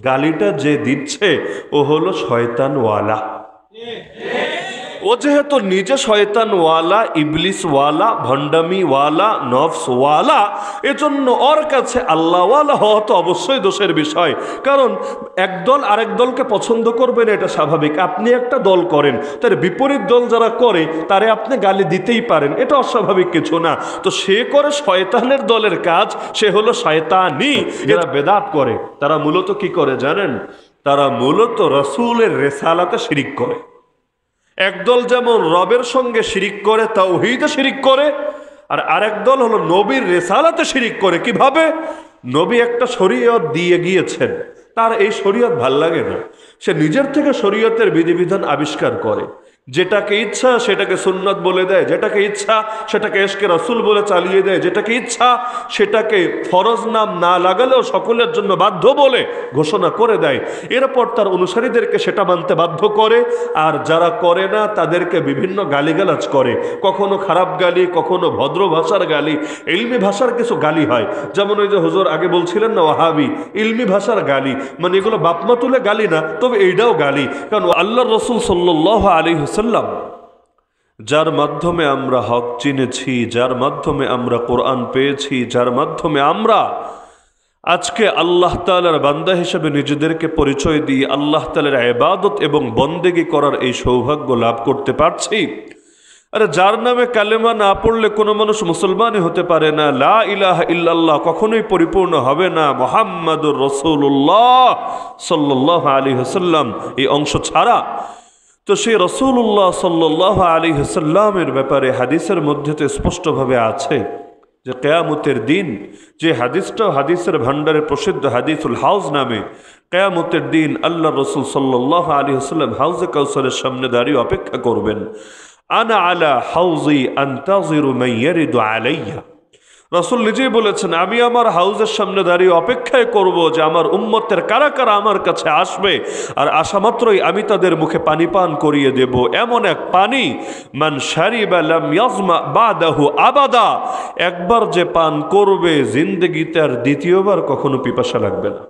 গালিটা যে দিচ্ছে ও হলো শয়তানওয়ালা। ও যেহেতু নিজে শয়তানওয়ালা, ইবলিসওয়ালা, ভণ্ডামিওয়ালা, নফসওয়ালা, এজন্য ওর কাছে আল্লাহওয়ালা হওয়া তো অবশ্যই দোষের বিষয়। কারণ একদল আরেক দলকে পছন্দ করবে না, এটা স্বাভাবিক। আপনি একটা দল করেন, তার বিপরীত দল যারা করে তারে আপনি গালি দিতেই পারেন, এটা অস্বাভাবিক কিছু না। তো সে করে শয়তানের দলের কাজ, সে হলো শয়তানি। যারা বেদাত করে তারা মূলত কি করে জানেন? তারা মূলত রাসূলের রিসালাতে শিরিক করে। একদল যেমন রবের সঙ্গে শিরিক করে, তাওহীদে শিরিক করে, আর আরেক দল হলো নবীর রিসালাতে শিরিক করে। কিভাবে? নবী একটা শরীয়ত দিয়ে গিয়েছেন, তার এই শরীয়ত ভাল লাগে না, সে নিজের থেকে শরীয়তের বিধিবিধান আবিষ্কার করে। যেটাকে ইচ্ছা সেটাকে সুন্নাত বলে দেয়, যেটাকে ইচ্ছা সেটাকে ইশকে রাসূল বলে চালিয়ে দেয়, যেটাকে ইচ্ছা সেটাকে ফরজ নাম না লাগালেও সকলের জন্য বাধ্য বলে ঘোষণা করে দেয়। এরপর তার অনুসারীদেরকে সেটা মানতে বাধ্য করে, আর যারা করে না তাদেরকে বিভিন্ন গালিগালাজ করে। কখনো খারাপ গালি, কখনো ভদ্র ভাষার গালি, ইলমি ভাষার কিছু গালি হয়। যেমন ওই যে হুজুর আগে বলছিলেন না, ওয়াহাবি, ইলমি ভাষার গালি, মানে এগুলো বাপমা তুলে গালি না, তবে এইটাও গালি। কারণ আল্লাহর রাসূল সাল্লাল্লাহু আলাইহি ওয়াসাল্লাম, যার মাধ্যমে আমরা হক চিনেছি, যার মাধ্যমে আমরা কোরআন পেয়েছি, যার মাধ্যমে আমরা আজকে আল্লাহ তাআলার বান্দা হিসেবে নিজেদেরকে পরিচয় দিয়ে আল্লাহ তাআলার ইবাদত এবং বন্দেগী করার এই সৌভাগ্য লাভ করতে পারছি। আরে যার নামে কালেমা না পড়লে কোনো মানুষ মুসলমানই হতে পারে না। লা ইলাহা ইল্লাল্লাহ কখনোই পরিপূর্ণ হবে না মুহাম্মাদুর রাসূলুল্লাহ সাল্লাল্লাহু আলাইহি ওয়াসাল্লাম এই অংশ ছাড়া। তো সেই রাসূলুল্লাহ সাল্লাল্লাহু আলাইহি ওয়াসাল্লামের ব্যাপারে হাদিসের মধ্যে তো স্পষ্টভাবে আছে যে কিয়ামতের দিন, যে হাদিসটা হাদিসের ভান্ডারে প্রসিদ্ধ হাদিসুল হাউজ নামে, কিয়ামতের দিন আল্লাহ রাসূল সাল্লাল্লাহু আলাইহি ওয়াসাল্লাম হাউজে কাউসারের সামনে দাঁড়িয়ে অপেক্ষা করবেন। আনা আলা হাউজি আনতাজিরু মান ইয়ারিদু আলাইয়া। রাসূল নিজেই বলেছেন, আমি আমার হাউজের সামনে দাঁড়িয়ে অপেক্ষায় করব যে আমার উম্মতের কারা কারা আমার কাছে আসবে, আর আসা মাত্রই আমি তাদের মুখে পানি পান করিয়ে দেব। এমন এক পানি, মান শারিবা লাম ইয়াজমা বাদাহু আবাদা, একবার যে পান করবে জিন্দেগিতে আর দ্বিতীয়বার কখনো পিপাসা লাগবে না।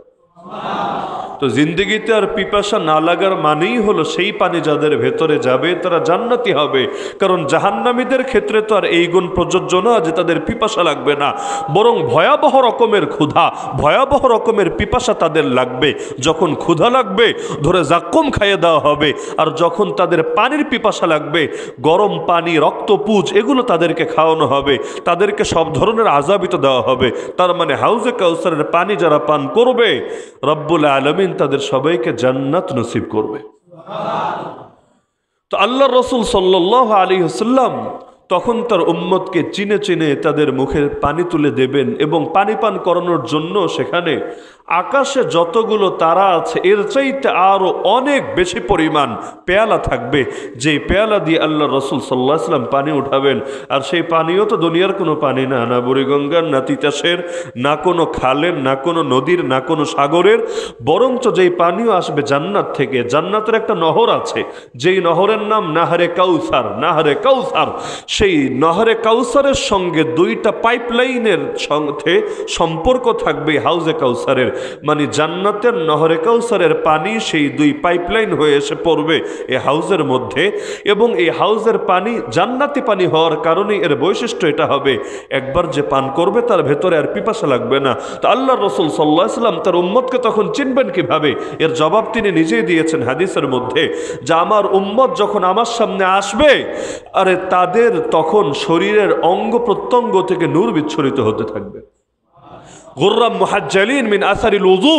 তো জিন্দেগিতে আর পিপাসা না লাগার মানেই হলো সেই পানি যাদের ভেতরে যাবে তারা জান্নাতি হবে। কারণ জাহান্নামীদের ক্ষেত্রে তো আর এই গুণ প্রযোজ্য না যে তাদের পিপাসা লাগবে না, বরং ভয়াবহ রকমের ক্ষুধা, ভয়াবহ রকমের পিপাসা তাদের লাগবে। যখন ক্ষুধা লাগবে ধরে জাক্কুম খাইয়ে দেওয়া হবে, আর যখন তাদের পানির পিপাসা লাগবে গরম পানি, রক্তপুঁজ এগুলো তাদেরকে খাওয়ানো হবে, তাদেরকে সব ধরনের আযাবিত দেওয়া হবে। তার মানে হাউজে কাউসারের পানি যারা পান করবে রব্বুল আলামিন তাদের সবাইকে জান্নাত নসিব করবে। তো আল্লাহর রাসূল সাল্লাল্লাহু আলাইহি ওয়াসাল্লাম তখন তার উম্মতকে চিনে চিনে তাদের মুখে পানি তুলে দেবেন, এবং পানি পান করানোর জন্য সেখানে আকাশে যতগুলো তারা আছে এর চাইতে আরো অনেক বেশি পরিমাণ পেয়ালা থাকবে, যে পেয়ালা দিয়ে আল্লাহ রাসূল সাল্লাল্লাহু আলাইহি ওয়াসাল্লাম পানি উঠাবেন। আর সেই পানিও তো দুনিয়ার কোনো পানি না, না বুড়িগঙ্গার, না তিতাসের, না কোনো খালের, না কোনো নদীর, না কোনো সাগরের, বরঞ্চ যেই পানিও আসবে জান্নাত থেকে। জান্নাতের একটা নহর আছে, যেই নহরের নাম নাহরে কাউসার। নাহরে কাউসার, সেই নহরে কাউসারের সঙ্গে দুইটা পাইপলাইনের সঙ্গে সম্পর্ক থাকবে হাউজে কাউসারের। মানে জান্নাতের নহরে কাউসারের পানি সেই দুই পাইপলাইন হয়ে এসে পড়বে এই হাউজের মধ্যে, এবং এই হাউজের পানি জান্নাতি পানি হওয়ার কারণে এর বৈশিষ্ট্য এটা হবে একবার যে পান করবে তার ভেতরে আর পিপাসা লাগবে না। তো আল্লাহর রাসূল সাল্লাল্লাহু আলাইহি ওয়াসাল্লাম তার উম্মতকে তখন চিনবেন কিভাবে? এর জবাব তিনি নিজেই দিয়েছেন হাদিসের মধ্যে, যে আমার উম্মত যখন আমার সামনে আসবে, আরে তাদের তখন শরীরের অঙ্গ প্রত্যঙ্গ থেকে নূর বিচ্ছুরিত হতে থাকবে। গুররাম মুহাজ্জালিন মিন আসারিল উযু,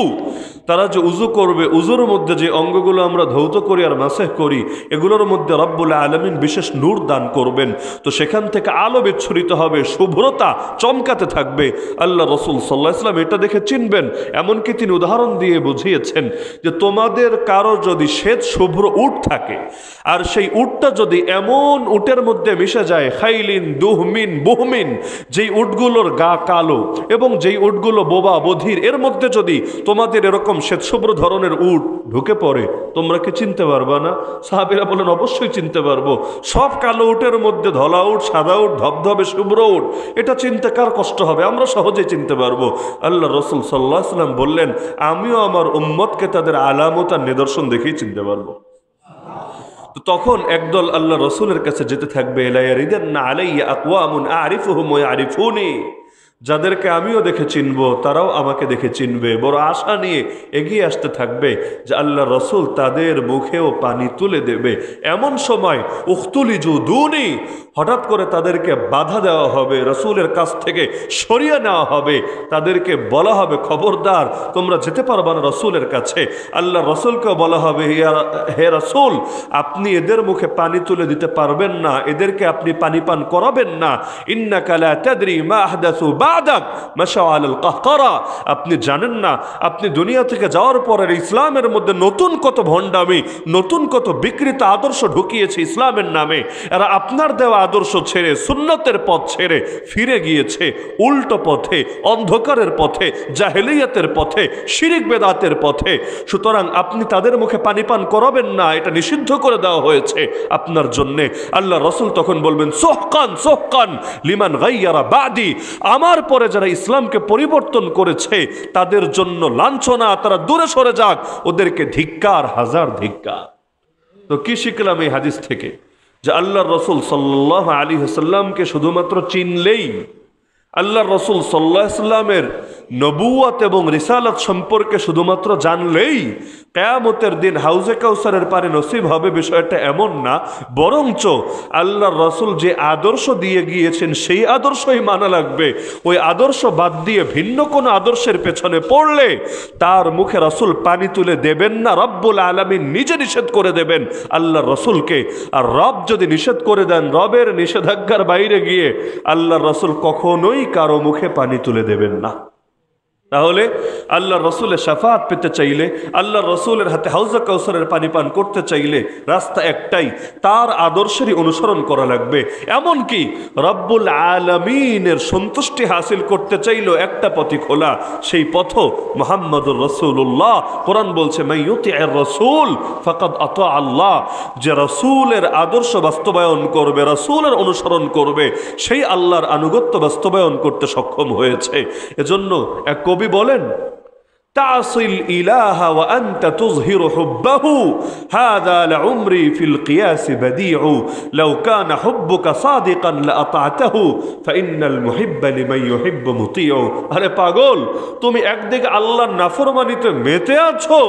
তারা যে উযু করবে, উযুর মধ্যে যে অঙ্গগুলো আমরা ধৌত করি আর মাসেহ করি, এগুলোর মধ্যে রব্বুল আলামিন বিশেষ নূর দান করবেন। তো সেখান থেকে আলো বিচ্ছুরিত হবে, শুভ্রতা চমকাতে থাকবে। আল্লাহ রাসূল সাল্লাল্লাহু আলাইহি ওয়াসাল্লাম এটা দেখে চিনবেন। এমনকি তিনি উদাহরণ দিয়ে বুঝিয়েছেন যে তোমাদের কারো যদি শ্বেত শুভ্র উট থাকে, আর সেই উটটা যদি এমন উটের মধ্যে মিশে যায়, খাইলিন দুহমিন বুহমিন, যেই উটগুলোর গা কালো এবং যেই উটগুলো বোবা বধির, এর মধ্যে যদি তোমাদের এরকম শ্বেতশুভ্র ধরনের উট ঢুকে পড়ে, তোমরা কি চিনতে পারবা না? সাহাবীরা বলেন, অবশ্যই চিনতে পারবো। সব কালো উটের মধ্যে ধলা উট, সাদা উট, ধবধবে শুভ্র উট, এটা চিনতে কার কষ্ট হবে? আমরা সহজেই চিনতে পারবো। আল্লাহ রসুল সাল্লাল্লাহু আলাইহি ওয়াসাল্লাম বললেন, আমিও আমার উম্মতকে তাদের আলামত আর নিদর্শন দেখেই চিনতে পারবো। তখন একদল আল্লাহ রসুলের কাছে যেতে থাকবে, যাদেরকে আমিও দেখে চিনব, তারাও আমাকে দেখে চিনবে। বড় আশা নিয়ে এগিয়ে আসতে থাকবে যে আল্লাহ রসুল তাদের মুখেও পানি তুলে দেবে। এমন সময় উখতুলিজু দুনি, হঠাৎ করে তাদেরকে বাধা দেওয়া হবে, রসুলের কাছ থেকে সরিয়ে নেওয়া হবে, তাদেরকে বলা হবে, খবরদার, তোমরা যেতে পারবা না রসুলের কাছে। আল্লাহ রসুলকেও বলা হবে, হে রসুল, আপনি এদের মুখে পানি তুলে দিতে পারবেন না, এদেরকে আপনি পানি পান করাবেন না। ইন্নাকা লা তাদরি মা আহদাসু বাদাক মাশাউ আলাল কাহকারা, আপনি জানেন না, আপনি দুনিয়া থেকে যাওয়ার পরে ইসলামের মধ্যে নতুন কত ভণ্ডামি, নতুন কত বিকৃত আদর্শ ঢুকিয়েছে ইসলামের নামে। এরা আপনার দেওয়া আদর্শ ছেড়ে, সুন্নতের পথ ছেড়ে ফিরে গিয়েছে উল্টো পথে, অন্ধকারের পথে, জাহেলিয়াতের পথে, শিরিক বেদাতের পথে। সুতরাং আপনি তাদের মুখে পানি পান করাবেন না, এটা নিষিদ্ধ করে দেওয়া হয়েছে আপনার জন্যে। আল্লাহ রসুল তখন বলবেন, সোহকান সোহকান লিমান গাইয়ারা বাদি, আমার পরে যারা ইসলামকে পরিবর্তন করেছে তাদের জন্য লাঞ্ছনা, তারা দূরে সরে যাক, ওদেরকে ধিক্কার, হাজার ধিক্কার। তো কি শিখলাম এই হাদিস থেকে? যে আল্লাহর রসুল সাল্লাল্লাহু আলাইহি ওয়াসাল্লামকে শুধুমাত্র চিনলেই, আল্লাহর রসুল সাল্লাল্লাহু আলাইহি ওয়াসাল্লামের নবুয়ত এবং রিসালাত সম্পর্কে শুধুমাত্র জানলেই কিয়ামতের দিন হাউজে কাউসারের পারে নসিব হবে, বিষয়টা এমন না। বরঞ্চ আল্লাহর রসুল যে আদর্শ দিয়ে গিয়েছেন সেই আদর্শই মানা লাগবে। ওই আদর্শ বাদ দিয়ে ভিন্ন কোনো আদর্শের পেছনে পড়লে তার মুখে রসুল পানি তুলে দেবেন না। রব্বুল আলামিন নিজে নিষেধ করে দেবেন আল্লাহর রসুলকে। আর রব যদি নিষেধ করে দেন, রবের নিষেধাজ্ঞার বাইরে গিয়ে আল্লাহর রসুল কখনোই কারো মুখে পানি তুলে দেবেন না। তাহলে আল্লাহ রসুলের শাফাত পেতে চাইলে, আল্লাহ রসুলের হাতে হাউজে কাউসারের পানি পান করতে চাইলে রাস্তা একটাই, তার আদর্শেরই অনুসরণ করা লাগবে। এমনকি রব্বুল আলামিনের সন্তুষ্টি হাসিল করতে চাইলেও একটা পথই খোলা, সেই পথ মুহাম্মদুর রাসূলুল্লাহ। কোরআন বলছে, মান ইউতি'র রাসূল ফাকাদ আতা আল্লাহ, যে রাসূলের আদর্শ বাস্তবায়ন করবে, রাসূলের অনুসরণ করবে, সেই আল্লাহর আনুগত্য বাস্তবায়ন করতে সক্ষম হয়েছে। এজন্য এক কবি বলেন, তাসিল ইলাহা ওয়া আনতা তুযহিরু হুব্বাহু হাযা লাউমরি ফিল কিয়াস বাদিউ লাউ কানা হুব্বুকা সাদিকান লাআতাতাহু ফাইন্নাল মুহিব্বা লিমান ইউহিব্বু মুতিউ। আরে পাগল, তুমি একদিকে আল্লাহর নাফরমানিতে মেতে আছো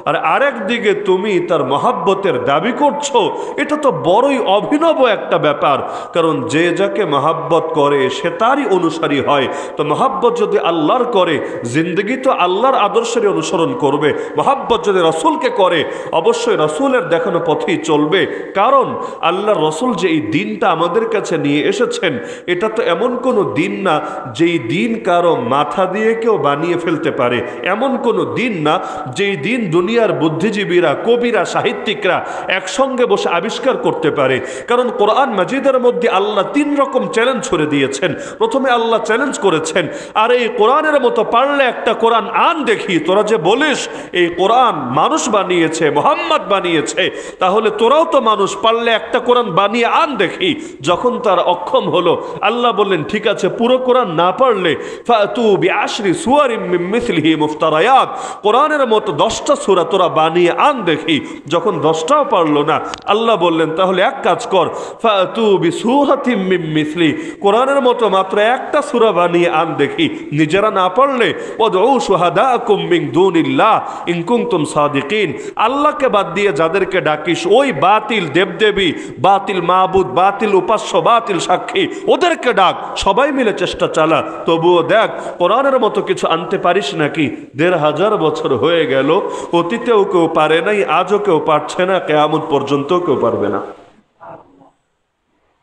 আর আরেকদিকে তুমি তার মহাব্বতের দাবি করছো, এটা তো বড়ই অভিনব একটা ব্যাপার। কারণ যে যাকে মহাব্বত করে সে তারই অনুসারী হয়। তো মহাব্বত যদি আল্লাহর করে, জিন্দগি তো আল্লাহর আদর্শের অনুসরণ করবে। মহাব্বত যদি রসুলকে করে, অবশ্যই রসুলের দেখানো পথেই চলবে। কারণ আল্লাহর রসুল যে এই দিনটা আমাদের কাছে নিয়ে এসেছেন, এটা তো এমন কোনো দিন না যেই দিন কারো মাথা দিয়ে কেউ বানিয়ে ফেলতে পারে। এমন কোনো দিন না যেই দিন দুনিয়ার বুদ্ধিজীবীরা, কবিরা, সাহিত্যিকরা একসঙ্গে বসে আবিষ্কার করতে পারে। কারণ কোরআন মাজিদের মধ্যে আল্লাহ 3 রকম চ্যালেঞ্জ ছড়ে দিয়েছেন। প্রথমে আল্লাহ চ্যালেঞ্জ করেছেন, আর এই কোরআনের মতো পারলে একটা কোরআন আন দেখি। তোরা যে বলিস এই কোরআন মানুষ বানিয়েছে, মুহাম্মদ বানিয়েছে, তাহলে তোরাও তো মানুষ, পারলে একটা কোরআন বানিয়ে আন দেখি। যখন তার অক্ষম হলো, আল্লাহ বললেন, ঠিক আছে, পুরো কোরআন না পারলে ফাতু বিআশরি সুওয়ারিম মিন মিসলিহি মুফতারায়াত, কোরআনের মতো 10টা সূরা তোরা বানিয়ে আন দেখি। যখন 10টাও পারলো না, আল্লাহ বললেন, তাহলে এক কাজ কর, ফাতু বিসূরাতিম মিন মিসলি, কোরআনের মতো মাত্র একটা সূরা বানিয়ে আন দেখি। নিজেরা না পারলে ওয়াদউ শুহাদাকুম মিন দুনিল্লাহ ইন কুনতুম সাদিকিন, আল্লাহকে বাদ দিয়ে যাদেরকে ডাকিস, ওই বাতিল দেবদেবী, বাতিল মাবুদ, বাতিল উপাস্য, বাতিল সাক্ষী, ওদেরকে ডাক। সবাই মিলে চেষ্টা চালা, তবুও দেখ কোরআনের মতো কিছু আনতে পারিস নাকি। 1500 বছর হয়ে গেল, অতীতেও কেউ পারে নাই, আজও কেউ পারছে না, কিয়ামত পর্যন্ত কেউ পারবে না।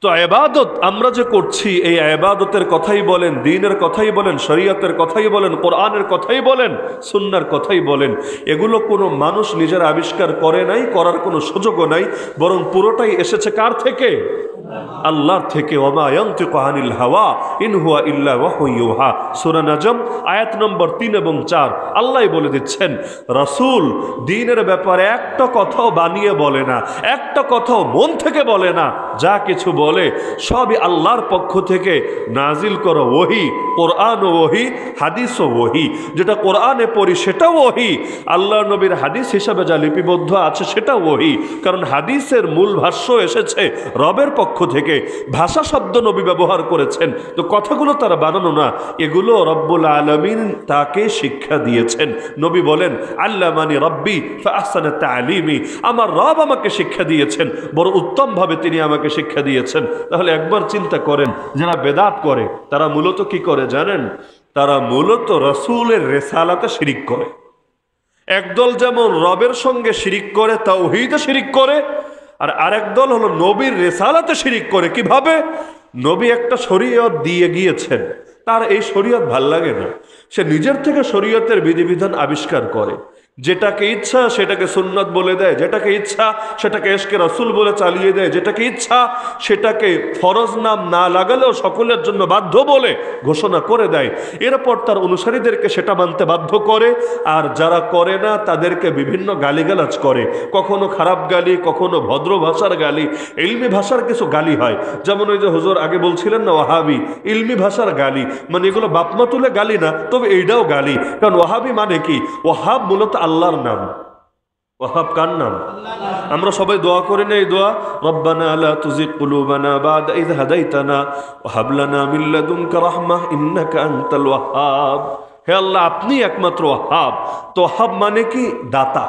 তো ইবাদত আমরা যে করছি, এই ইবাদতের কথাই বলেন, দ্বীনের কথাই বলেন, শরীয়তের কথাই বলেন, কোরআনের কথাই বলেন, সুন্নাহর কথাই বলেন, এগুলো কোনো মানুষ নিজের আবিষ্কার করে নাই, করার কোনো সুযোগও নাই, বরং পুরোটাই এসেছে কার থেকে? আল্লাহর থেকে। ওমা ইয়ানতিকু আনিল হাওয়া ইন হুয়া ইল্লা ওয়াহয়ুন ইউহা, সূরা নাজম আয়াত নম্বর 3 এবং 4 আল্লাহই বলে দিচ্ছেন রাসূল দ্বীনের ব্যাপারে একটা কথাও বানিয়ে বলে না, একটা কথাও মন থেকে বলে না, যা কিছু বলে সবই আল্লাহর পক্ষ থেকে নাজিল করা ওহী। কোরআন ও ওহী, হাদিস ও ওহী। যেটা কোরআনে পড়ি সেটাও ওহী, আল্লাহর নবীর হাদিস হিসাবে যা লিপিবদ্ধ আছে সেটাও ওহী। কারণ হাদিসের মূল ভাষ্য এসেছে রবের পক্ষ থেকে, ভাষা শব্দ নবী ব্যবহার করেছেন, তো কথাগুলো তারা বানানো না, এগুলো রব্বুল আলামিন তাকে শিক্ষা দিয়েছেন। নবী বলেন আল্লামানি রব্বি ফাহসানা তালিমি, আমার রব আমাকে শিক্ষা দিয়েছেন, বড় উত্তমভাবে তিনি আমাকে শিক্ষা দিয়েছেন। তাহলে একবার চিন্তা করেন, যারা বেদাত করে তারা মূলত কি করে জানেন? তারা মূলত রাসূলের রিসালাতে শিরিক করে। একদল যেমন রবের সঙ্গে শিরিক করে, তাওহীদে শিরিক করে, আর আরেক দল হলো নবীর রিসালাতে শিরিক করে। কিভাবে? নবী একটা শরীয়ত দিয়ে গিয়েছেন, তার এই শরীয়ত ভাল লাগে না, সে নিজের থেকে শরীয়তের বিধিবিধান আবিষ্কার করে, যেটাকে ইচ্ছা সেটাকে সুন্নাত বলে দেয়, যেটাকে ইচ্ছা সেটাকে ইশকে রাসূল বলে চালিয়ে দেয়, যেটাকে ইচ্ছা সেটাকে ফরজ নাম না লাগালেও সকলের জন্য বাধ্য বলে ঘোষণা করে দেয়। এরপর তার অনুসারীদেরকে সেটা মানতে বাধ্য করে, আর যারা করে না তাদেরকে বিভিন্ন গালিগালাজ করে, কখনো খারাপ গালি, কখনো ভদ্র ভাষার গালি, ইলমি ভাষার কিছু গালি হয়। যেমন ওই যে হুজুর আগে বলছিলেন না ওয়াহাবি, ইলমি ভাষার গালি, মানে এগুলো বাপমা তুলে গালি না, তবে এইটাও গালি। কারণ ওয়াহাবি মানে কি? ওয়াহাব মূলত আল্লাহর নাম। ওয়াহাব কার নাম? আমরা সবাই দোয়া করি না এই দোয়া, রব্বানা লা তুজিগ কুলুবানা বা'দা ইয হাদাইতানা ওয়া হাব লানা মিন লাদুনকা রাহমাহ ইন্নাকা আনতাল ওয়াহ্হাব। হে আল্লাহ, আপনি একমাত্র ওয়াহাব। তো ওয়াহাব মানে কি? দাতা।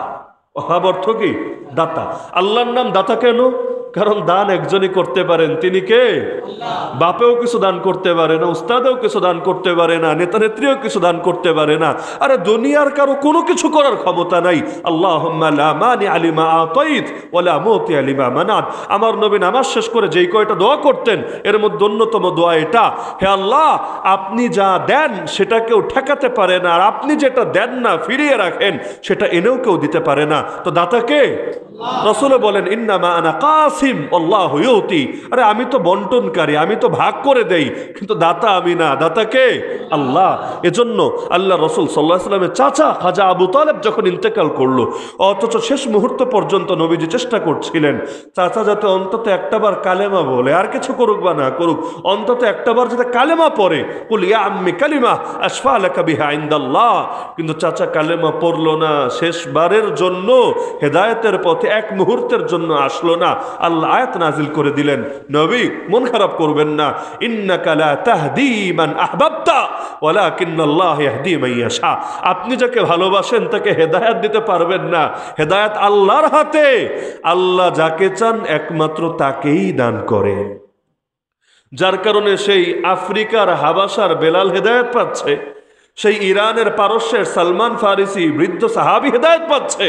ওয়াহাব অর্থ কি? দাতা। আল্লাহর নাম দাতা কেন? কারণ দান একজনই করতে পারেন, তিনি কে? বাপেও কিছু দান করতে পারে না, উস্তাদেও কিছু দান করতে পারে না, নেতা নেত্রীও কিছু দান করতে পারে না, আরে দুনিয়ার কারো কোনো কিছু করার ক্ষমতা নাই। আল্লাহুম্মা লা মানি লিমা আতাইত ওয়া লা মুতি লিমা মানাত। আমার নবী নামাজ শেষ করে যেই কয়টা দোয়া করতেন, এর মধ্যে অন্যতম দোয়া এটা, হে আল্লাহ, আপনি যা দেন সেটা কেউ ঠেকাতে পারে না, আর আপনি যেটা দেন না, ফিরিয়ে রাখেন, সেটা এনেও কেউ দিতে পারে না। তো দাতা কে? রাসূল বলেন ইন্নামা আনা কাসিম আল্লাহু ইউতি, আরে আমি তো বন্টনকারী, আমি তো ভাগ করে দেই, কিন্তু দাতা আমি না। দাতা কে? আল্লাহ। এজন্য আল্লাহ রাসূল সাল্লাল্লাহু আলাইহি ওয়াসাল্লামের চাচা খাজা আবু তালেব যখন ইন্তেকাল করলো, অথচ শেষ মুহূর্ত পর্যন্ত নবীজি চেষ্টা করছিলেন চাচা যাতে অন্তত একটাবার কালেমা বলে, আর কিছু করুক বা না করুক, অন্তত একটাবার যাতে কালেমা পড়ে, কুল ইয়া আম্মি কালিমা আশফা লাকা বিহা ইনদাল্লাহ। কিন্তু চাচা কালেমা পড়লো না, শেষবারের জন্য হেদায়েতের পথে এক মুহূর্তের জন্য আসলো না। আল্লাহ আয়াত নাজিল করে দিলেন, নবী মন খারাপ করবেন না, ইন্নাকা লা তাহদি মান আহবাবতা ওয়ালাকিন্নাল্লাহ ইয়াহদি মান ইয়াশা। আপনি যাকে ভালোবাসেন তাকে হেদায়েত দিতে পারবেন না, হেদায়েত আল্লাহর হাতে। আল্লাহ যাকে চান একমাত্র তাকেই দান করেন। যার কারণে সেই আফ্রিকার হাবাসার বেলাল হেদায়েত পাচ্ছে, সেই ইরানের পারস্যের সালমান ফারিসি বৃদ্ধ সাহাবী হেদায়েত পাচ্ছে,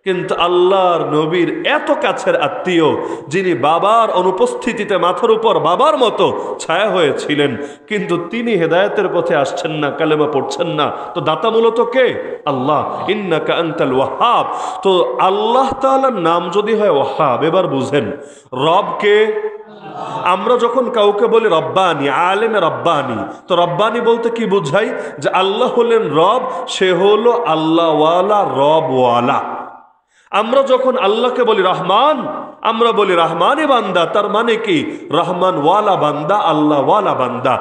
কিন্তু আল্লাহর নবীর এত কাছের আত্মীয়, যিনি বাবার অনুপস্থিতিতে মাথার উপর বাবার মতো ছায়া হয়েছিলেন, কিন্তু তিনি হেদায়েতের পথে আসছেন না, কালেমা পড়ছেন না। তো দাতা মূলত কে? আল্লাহ। ইন্নাকা আনতাল ওয়াহ্হাব। তো আল্লাহ তাআলার নাম যদি হয় ওয়াহ্হাব, এবার বুঝেন রব কে? আমরা যখন কাউকে বলি রব্বানি, আলেমে রব্বানি, তো রব্বানি বলতে কি বুঝাই? যে আল্লাহ হলেন রব, সে হলো আল্লাহওয়ালা, রবওয়ালা। আমরা যখন আল্লাহকে বলি রহমান, আমরা বলি রহমানে বান্দা, তার মানে কি? রহমান ওয়ালা বান্দা, আল্লাহ ওয়ালা বান্দা।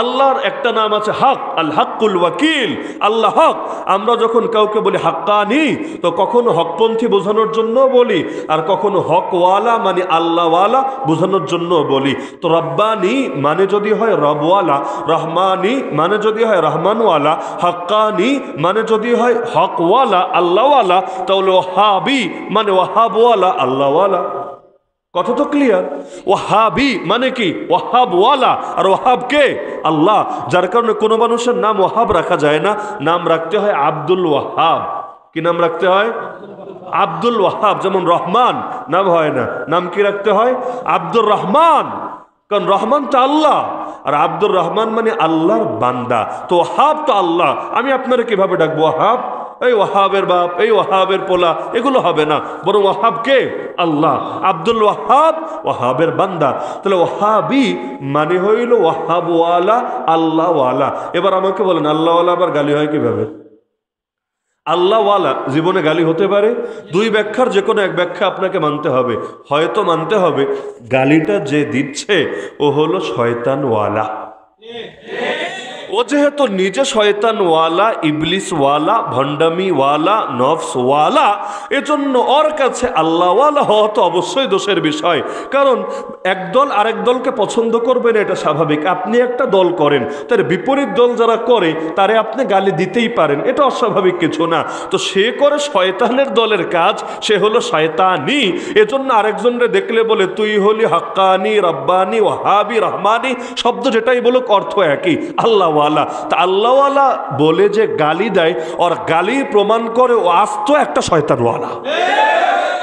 আল্লাহর একটা নাম আছে হক, আল হকুল ওয়াকিল, আল্লাহ হক। আমরা যখন কাউকে বলি হাক্কানি, তো কখনো হকপন্থী বোঝানোর জন্য বলি, আর কখনো হকওয়ালা মানে আল্লাহওয়ালা বোঝানোর জন্য বলি। তো রব্বানি মানে যদি হয় রবওয়ালা, রহমানি মানে যদি হয় রহমানওয়ালা, হাক্কানি মানে যদি হয় হকওয়ালা, আল্লাহওয়ালা, তাহলে ওয়াহাবি মানে ওয়াহাবওয়ালা, আল্লাহওয়ালা। কথা তো ক্লিয়ার? ওয়াহাবি মানে কি? ওয়াহাবওয়ালা। আর ওয়াহাব কে? আল্লাহ। যার কারণে কোনো মানুষের নাম ওয়াহাব রাখা যায় না, নাম রাখতে হয় আব্দুল ওয়াহাব। কি নাম রাখতে হয়? আব্দুল ওয়াহাব। যেমন রহমান নাম হয় না, নাম কি রাখতে হয়? আব্দুর রহমান। কারণ রহমান তো আল্লাহ, আর আব্দুর রহমান মানে আল্লাহর বান্দা। তো ওয়াহাব তো আল্লাহ, আমি আপনারা কিভাবে ডাকবো ওয়াহাব? এই ওয়াহাবের বাপ, এই ওয়াহাবের পোলা, এগুলো হবে না, বরং ওয়াহাব কে? আল্লাহ। আব্দুল ওয়াহাব ওয়াহাবের বান্দা, তাহলে ওয়াহাবি মানে হইল ওয়াহাবওয়ালা, আল্লাহওয়ালা। এবার আমাকে বলেন আল্লাহওয়ালা আবার গালি হয় কিভাবে? আল্লাহওয়ালা জীবনে গালি হতে পারে? দুই ব্যাখ্যার যে কোনো এক ব্যাখ্যা আপনাকে মানতে হবে। হয়তো মানতে হবে গালিটা যে দিচ্ছে ও হলো শয়তানওয়ালা। ও যেহেতু নিজে শয়তানওয়ালা, ইবলিসওয়ালা, ভণ্ডামিওয়ালা, নফসওয়ালা, এজন্য ওর কাছে আল্লাহওয়ালা হওয়া তো অবশ্যই দোষের বিষয়। কারণ একদল আরেক দলকে পছন্দ করবে না, এটা স্বাভাবিক। আপনি একটা দল করেন, তার বিপরীত দল যারা করে তারে আপনি গালি দিতেই পারেন, এটা অস্বাভাবিক কিছু না। তো সে করে শয়তানের দলের কাজ, সে হলো শয়তানি। এজন্য আরেকজনরে দেখলে বলে তুই হলি হাক্কানি, রব্বানি, ওয়াহাবি, রহমানি, শব্দ যেটাই বলুক অর্থ একই, আল্লাহ। তা আল্লাহওয়ালা বলে যে গালি দেয়, ওর গালি প্রমাণ করে ও আস্ত একটা শয়তানওয়ালা।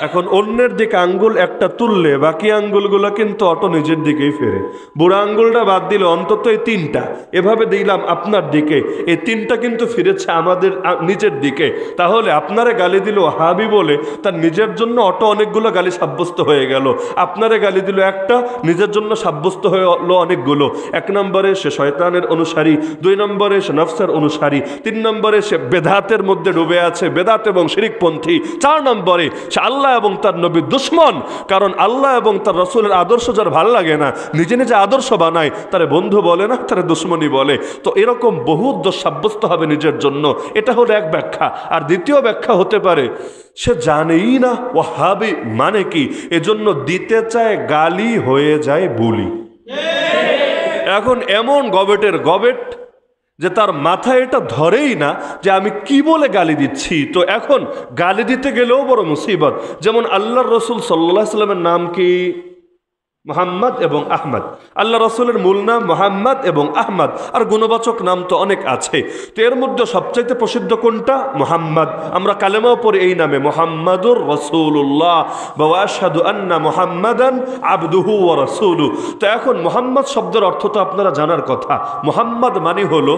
এখন অন্যের দিকে আঙ্গুল একটা তুললে বাকি আঙ্গুলগুলো কিন্তু অটো নিজের দিকেই ফেরে। বুড়া আঙ্গুলটা বাদ দিলে অন্তত এই তিনটা এভাবে দিলাম আপনার দিকে, এই তিনটা কিন্তু ফিরেছে আমাদের নিজের দিকে। তাহলে আপনারে গালি দিল হাবি বলে তার নিজের জন্য অটো অনেকগুলো গালি সাব্যস্ত হয়ে গেল। আপনারে গালি দিল একটা, নিজের জন্য সাব্যস্ত হলো অনেকগুলো। এক নম্বরে সে শয়তানের অনুসারী, দুই নম্বরে সে নফসের অনুসারী, তিন নম্বরে সে বেদাতের মধ্যে ডুবে আছে, বেদাত এবং শিরিকপন্থী, চার নম্বরে সে আল্লাহ এবং তার নবীর দুশ্মন। কারণ আল্লাহ এবং তার রসুলের আদর্শ যার ভাল লাগে না, নিজে নিজে আদর্শ বানায়, তারে বন্ধু বলে না, তারে দুশ্মনী বলে। তো এরকম বহু দোষ সাব্যস্ত হবে নিজের জন্য। এটা হলো এক ব্যাখ্যা। আর দ্বিতীয় ব্যাখ্যা হতে পারে সে জানেই না ওয়াহাবি মানে কি, এজন্য দিতে চায় গালি হয়ে যায় বুলি। এখন এমন গবেটের গবেট যে তার মাথায় এটা ধরেই না যে আমি কি বলে গালি দিচ্ছি। তো এখন গালি দিতে গেলেও বড় মুসিবত। যেমন আল্লাহর রসুল সাল্লাল্লাহু আলাইহি সাল্লামের নাম কি? মোহাম্মদ এবং আহমদ। আল্লাহ রসুলের মূল নাম মোহাম্মদ এবং আহমদ, আর গুণবাচক নাম তো অনেক আছে। তো এর মধ্যে সবচাইতে প্রসিদ্ধ কোনটা? মোহাম্মদ। আমরা কালেমাও পড়ি এই নামে, মোহাম্মদুর রাসূলুল্লাহ ওয়া আশহাদু আন্না মুহাম্মাদান আবদুহু ওয়া রাসূলুহু। তো এখন মোহাম্মদ শব্দের অর্থ তো আপনারা জানার কথা। মোহাম্মদ মানে হলো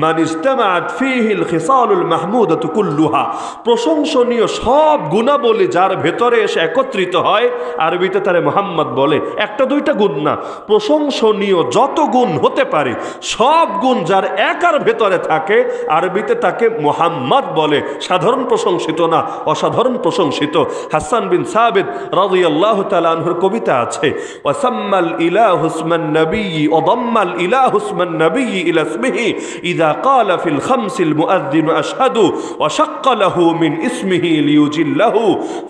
মান ইজতামাআত ফীহিল খিসালুল মাহমুদাতু কুল্লুহা, প্রশংসনীয় সব গুণাবলী যার ভেতরে এসে একত্রিত হয়, আরবিতে তারে মোহাম্মদ বলে। একটা দুইটা গুণ না, প্রশংসনীয় যত গুণ হতে পারে সব গুণ যার একার ভেতরে থাকে, আরবিতে তাকে মুহাম্মদ বলে। সাধারণ প্রশংসিত না, অসাধারণ প্রশংসিত। হাসান বিন সাবিত রাদিয়াল্লাহু তাআলা আনহুর কবিতা আছে, ওয়াসাম্মাল ইলাহু ইসমান নবী ওয়াদাম্মাল ইলাহু ইসমান নবী ইলা ইসমিহি ইযা ক্বালা ফিল খামসিল মুআযযিন আশহাদু ওয়া শাক্কা লাহু মিন ইসমিহি লিয়ুজিল্লাহু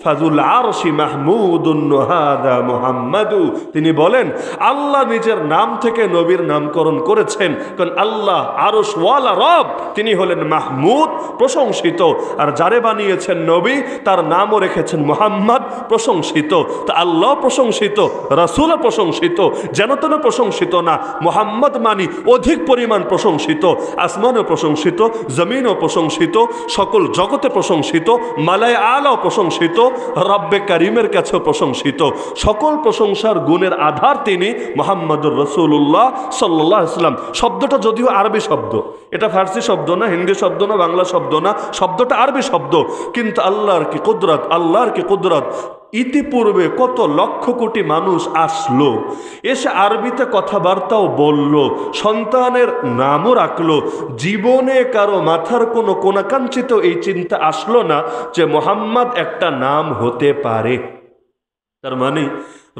ফাযুল আরশি মাহমুদুন হাদা মুহাম্মাদু। তিনি বলেন আল্লাহ নিজের নাম থেকে নবীর নামকরণ করেছেন, কারণ আল্লাহ আরশওয়ালা রব, তিনি হলেন মাহমুদ, প্রশংসিত। আর যারে বানিয়েছেন নবী তার নামও রেখেছেন মুহাম্মদ, প্রশংসিত। তা আল্লাহ প্রশংসিত, রাসূলও প্রশংসিত, যেন তেন প্রশংসিত না। মুহাম্মদ মানি অধিক পরিমাণ প্রশংসিত, আসমানও প্রশংসিত, জমিনও প্রশংসিত, সকল জগতে প্রশংসিত, মালায়ে আলাও প্রশংসিত, রব্বে কারিমের কাছেও প্রশংসিত। সকল প্রশংসার গুণের আধার তিনি মুহাম্মদুর রাসূলুল্লাহ সাল্লাল্লাহু আলাইহি ওয়াসাল্লাম। শব্দটা যদিও আরবি শব্দ, এটা ফার্সি শব্দ না, হিন্দি শব্দ না, বাংলা শব্দ না, শব্দটা আরবি শব্দ। কিন্তু আল্লাহর কি কুদরত, আল্লাহর কি কুদরত! ইতিপূর্বে কত লক্ষ কোটি মানুষ আসলো, এসে আরবিতে কথাবার্তাও বলল, সন্তানের নামও রাখলো। জীবনে কারো মাথার কোনো কোনাকাঞ্চিত এই চিন্তা আসলো না যে মুহাম্মদ একটা নাম হতে পারে। তার মানে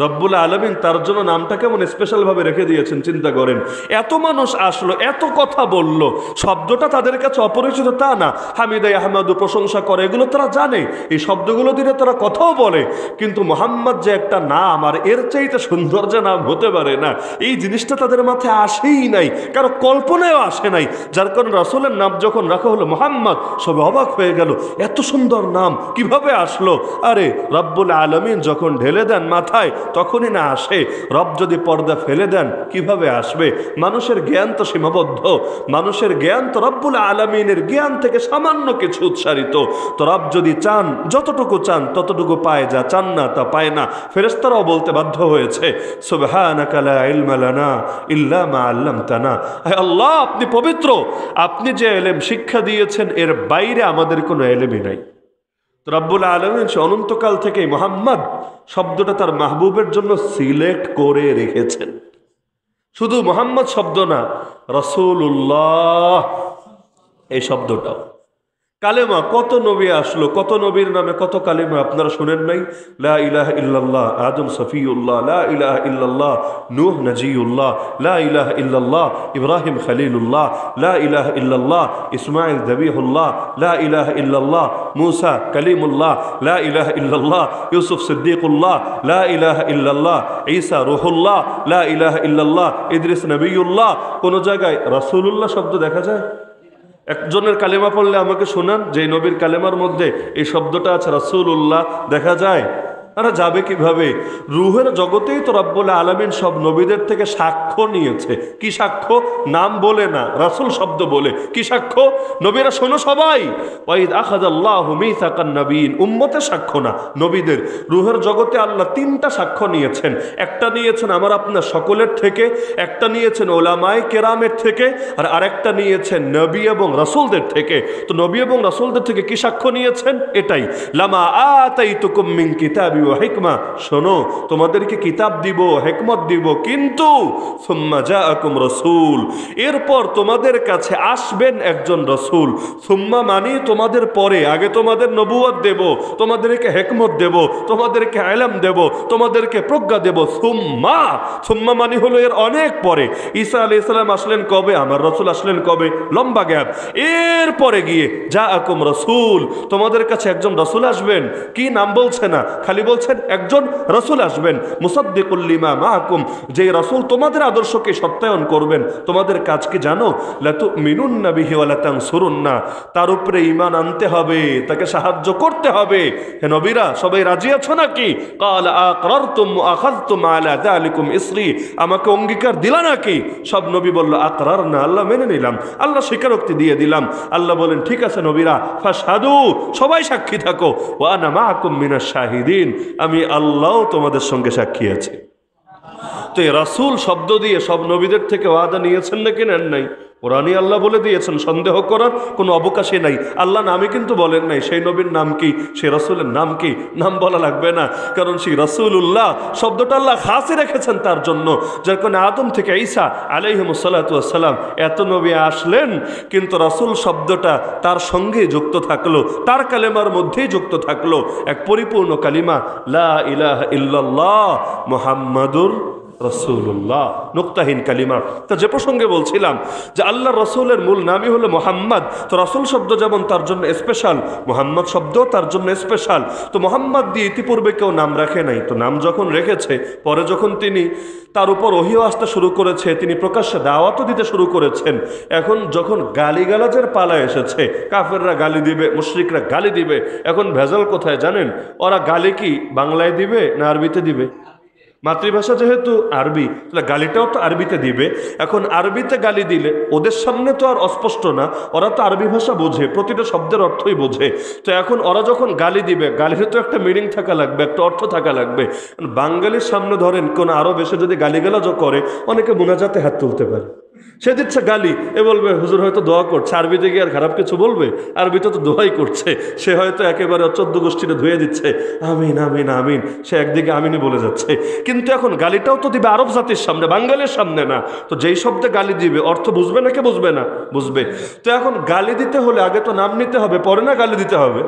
রব্বুল আলামিন তার জন্য নামটা কেমন স্পেশাল ভাবে রেখে দিয়েছেন। চিন্তা করেন, এত মানুষ আসলো, এত কথা বলল, শব্দটা তাদের কাছে অপরিচিত তা না। হামিদাই আহমদু প্রশংসা করে, এগুলো তারা জানে, এই শব্দগুলো দিয়ে তারা কথাও বলে। কিন্তু মোহাম্মদ যে একটা নাম, আর এর চাইতে সুন্দর যে নাম হতে পারে না, এই জিনিসটা তাদের মাথায় আসেই নাই, কারো কল্পনায়ও আসে নাই। যার কারণে রাসূলের নাম যখন রাখা হলো মোহাম্মদ, সবে অবাক হয়ে গেল, এত সুন্দর নাম কিভাবে আসলো। আরে রব্বুল আলামিন যখন ঢেলে দেন মাথায়, তখনই না আসে। রব যদি পর্দা ফেলে দেন কিভাবে আসবে? মানুষের জ্ঞান তো সীমাবদ্ধ, মানুষের জ্ঞান তো রব্বুল আলামিনের জ্ঞান থেকে সামান্য কিছু উৎসারিত। তো রব যদি চান, যতটুকু চান ততটুকু পায়, যা চান না তা পায় না। ফেরেশতারাও বলতে বাধ্য হয়েছে, সুবহানাকা লা ইলমা লানা ইল্লা মা আল্লামতানা। হে আল্লাহ, আপনি পবিত্র, আপনি যে ইলম শিক্ষা দিয়েছেন এর বাইরে আমাদের কোনো ইলমই নাই। তো রব্বুল আলামিন সে অনন্তকাল থেকেই মুহাম্মদ শব্দটা তার মাহবুবের জন্য সিলেক্ট করে রেখেছেন। শুধু মুহাম্মদ শব্দ না, রাসূলুল্লাহ এই শব্দটাও। কালেমা, কত নবী আসলো, কত নবীর নামে কত কালেমা আপনারা শুনেন নাই? লা ইলাহা ইল্লাল্লাহ আদম সফিউল্লাহ, লা ইলাহা ইল্লাল্লাহ নূহ নজিউল্লাহ, লা ইলাহা ইল্লাল্লাহ ইব্রাহিম খলিলুল্লাহ, লা ইলাহা ইল্লাল্লাহ ইসমাইল দবিহুল্লাহ, লা ইলাহা ইল্লাল্লাহ মুসা কালিমুল্লাহ, লা ইলাহা ইল্লাল্লাহ ইউসুফ সিদ্দিকুল্লাহ, লা ইলাহা ইল্লাল্লাহ ঈসা রুহুল্লাহ, লা ইলাহা ইল্লাল্লাহ ইদ্রিস নবিউল্লাহ। কোন জায়গায় রাসূলুল্লাহ শব্দ দেখা যায়? একজনের কালেমা পড়লে আমাকে শোনান যে নবীর কালেমার মধ্যে এই শব্দটা আছে রাসূলুল্লাহ দেখা যায়? আরে যাবে কিভাবে? রুহের জগতেই তো রব্বুল আলামিন সব নবীদের থেকে সাক্ষ্য নিয়েছে। কি সাক্ষ্য? নাম বলে না, রাসূল শব্দ বলে। কি সাক্ষ্য? নবীরা শোনো সবাই, ওয়াইদ আখাযাল্লাহু মিসাকান নবিয়্যিন, উম্মতের সাক্ষ্য না, নবীদের। রুহের জগতে আল্লাহ তিনটা সাক্ষ্য নিয়েছেন। একটা নিয়েছেন আমার আপনার সকলের থেকে, একটা নিয়েছেন ওলামায়ে কেরামের থেকে, আর আরেকটা নিয়েছেন নবী এবং রাসূলদের থেকে। তো নবী এবং রাসূলদের থেকে কি সাক্ষ্য নিয়েছেন? এটাই, লামা আতাইতুকুম মিন কিতাবি ওয়া হিকমা, শোনো তোমাদেরকে কিতাব দিব, হিকমত দিব, কিন্তু সুম্মা জাআকুম রাসূল, এরপর তোমাদের কাছে আসবেন একজন রাসূল। সুম্মা মানি তোমাদের পরে, আগে তোমাদের নবুয়ত দেব, তোমাদেরকে হিকমত দেব, তোমাদেরকে ইলম দেব, তোমাদেরকে প্রজ্ঞা দেব। সুম্মা, সুম্মা মানি হলো এর অনেক পরে। ঈসা আলাইহিস সালাম আসলেন কবে? আমার রাসূল আসলেন কবে? লম্বা গ্যাপ। এরপরে গিয়ে জাআকুম রাসূল, তোমাদের কাছে একজন রাসূল আসবেন। কি নাম বলছে না, খালি বলছেন একজন রাসূল আসবেন। মুসাদ্দিকুল লিমা মাআকুম, যে রাসূল তোমাদের আদর্শকে সত্যায়ন করবেন। তোমাদের কাজ কি জানো? লা তুমিনুন্না বিহি ওয়া লা তানসুরুন্না, তার উপরে ঈমান আনতে হবে, তাকে সাহায্য করতে হবে। হে নবীরা, সবাই রাজি আছো নাকি? ক্বাল আকরারতুম ওয়া আখাযতুম আলা যালিকুম ইসরি, আমাকে অঙ্গীকার দিলা নাকি? সব নবী বলল আকরারনা, আল্লাহ মেনে নিলাম, আল্লাহ স্বীকারোক্তি দিয়ে দিলাম। আল্লাহ বলেন ঠিক আছে নবীরা, ফাশহাদু, সবাই সাক্ষী থাকো, ওয়া আনা মাআকুম মিনাশ শাহিদিন, আমি আল্লাহ তোমাদের সঙ্গে সাক্ষী আছি। তো এই রাসূল শব্দ দিয়ে সব নবীদের থেকে ওয়াদা নিয়েছেন নাকি নেন নাই? কোরআনে আল্লাহ বলে দিয়েছেন, সন্দেহ করার কোনো অবকাশই নাই। আল্লাহ নামে কিন্তু বলেন নাই সেই নবীর নাম কি, সেই রাসূলের নাম কি, নাম বলা লাগবে না, কারণ সেই রাসূলুল্লাহ শব্দটা আল্লাহ খাসই রেখেছেন তার জন্য। যার কারণে আদম থেকে ঈসা আলাইহিমুস সালাতু ওয়াস সালাম এত নবী আসলেন, কিন্তু রাসূল শব্দটা তার সঙ্গে যুক্ত থাকলো, তার কালেমার মধ্যেই যুক্ত থাকলো এক পরিপূর্ণ কালিমা, লা ইলাহা ইল্লাল্লাহ মুহাম্মাদুর রাসূলুল্লাহ, নুক্তাহীন কালিমা। তো যে প্রসঙ্গে বলছিলাম যে আল্লাহ রাসূলের মূল নামই হলো মুহাম্মদ। তো রাসূল শব্দ যেমন তার জন্য স্পেশাল, মুহাম্মদ শব্দ তার জন্য স্পেশাল। তো মুহাম্মদ দিয়ে ইতিপূর্বে কেউ নাম রাখে নাই, তো নাম যখন রেখেছে, পরে যখন তিনি তার উপর ওহী আসতে শুরু করেছে, তিনি প্রকাশ্যে দাওয়াতও দিতে শুরু করেছেন, এখন যখন গালিগালাজের পালা এসেছে, কাফেররা গালি দিবে, মুশরিকরা গালি দিবে, এখন ভেজাল কোথায় জানেন? ওরা গালি কি বাংলায় দিবে না আরবিতে দিবে? মাতৃভাষা যেহেতু আরবি, তাহলে গালিটাও তো আরবিতে দিবে। এখন আরবিতে গালি দিলে ওদের সামনে তো আর অস্পষ্ট না, ওরা তো আরবি ভাষা বোঝে, প্রতিটা শব্দের অর্থই বোঝে। তো এখন ওরা যখন গালি দিবে, গালির তো একটা মিনিং থাকা লাগবে, একটা অর্থ থাকা লাগবে। বাঙালির সামনে ধরেন কোন আরব এসে যদি গালিগালাজও করে, অনেকে মুনাজাতে হাত তুলতে পারে, সে দিচ্ছে গালি, এ বলবে হুজুর হয়তো দোয়া করছে, আরবিতে গিয়ে আর খারাপ কিছু বলবে? আরবিতে তো দোয়াই করছে, সে হয়তো একেবারে 14 গোষ্ঠীতে ধুয়ে দিচ্ছে, আমিন আমিন আমিন, সে একদিকে আমিনই বলে যাচ্ছে। কিন্তু এখন গালিটাও তো দিবে আরব জাতির সামনে, বাঙালির সামনে না। তো যেই শব্দে গালি দিবে অর্থ বুঝবে না, কে বুঝবে না? বুঝবে। তো এখন গালি দিতে হলে আগে তো নাম নিতে হবে, পরে না গালি দিতে হবে।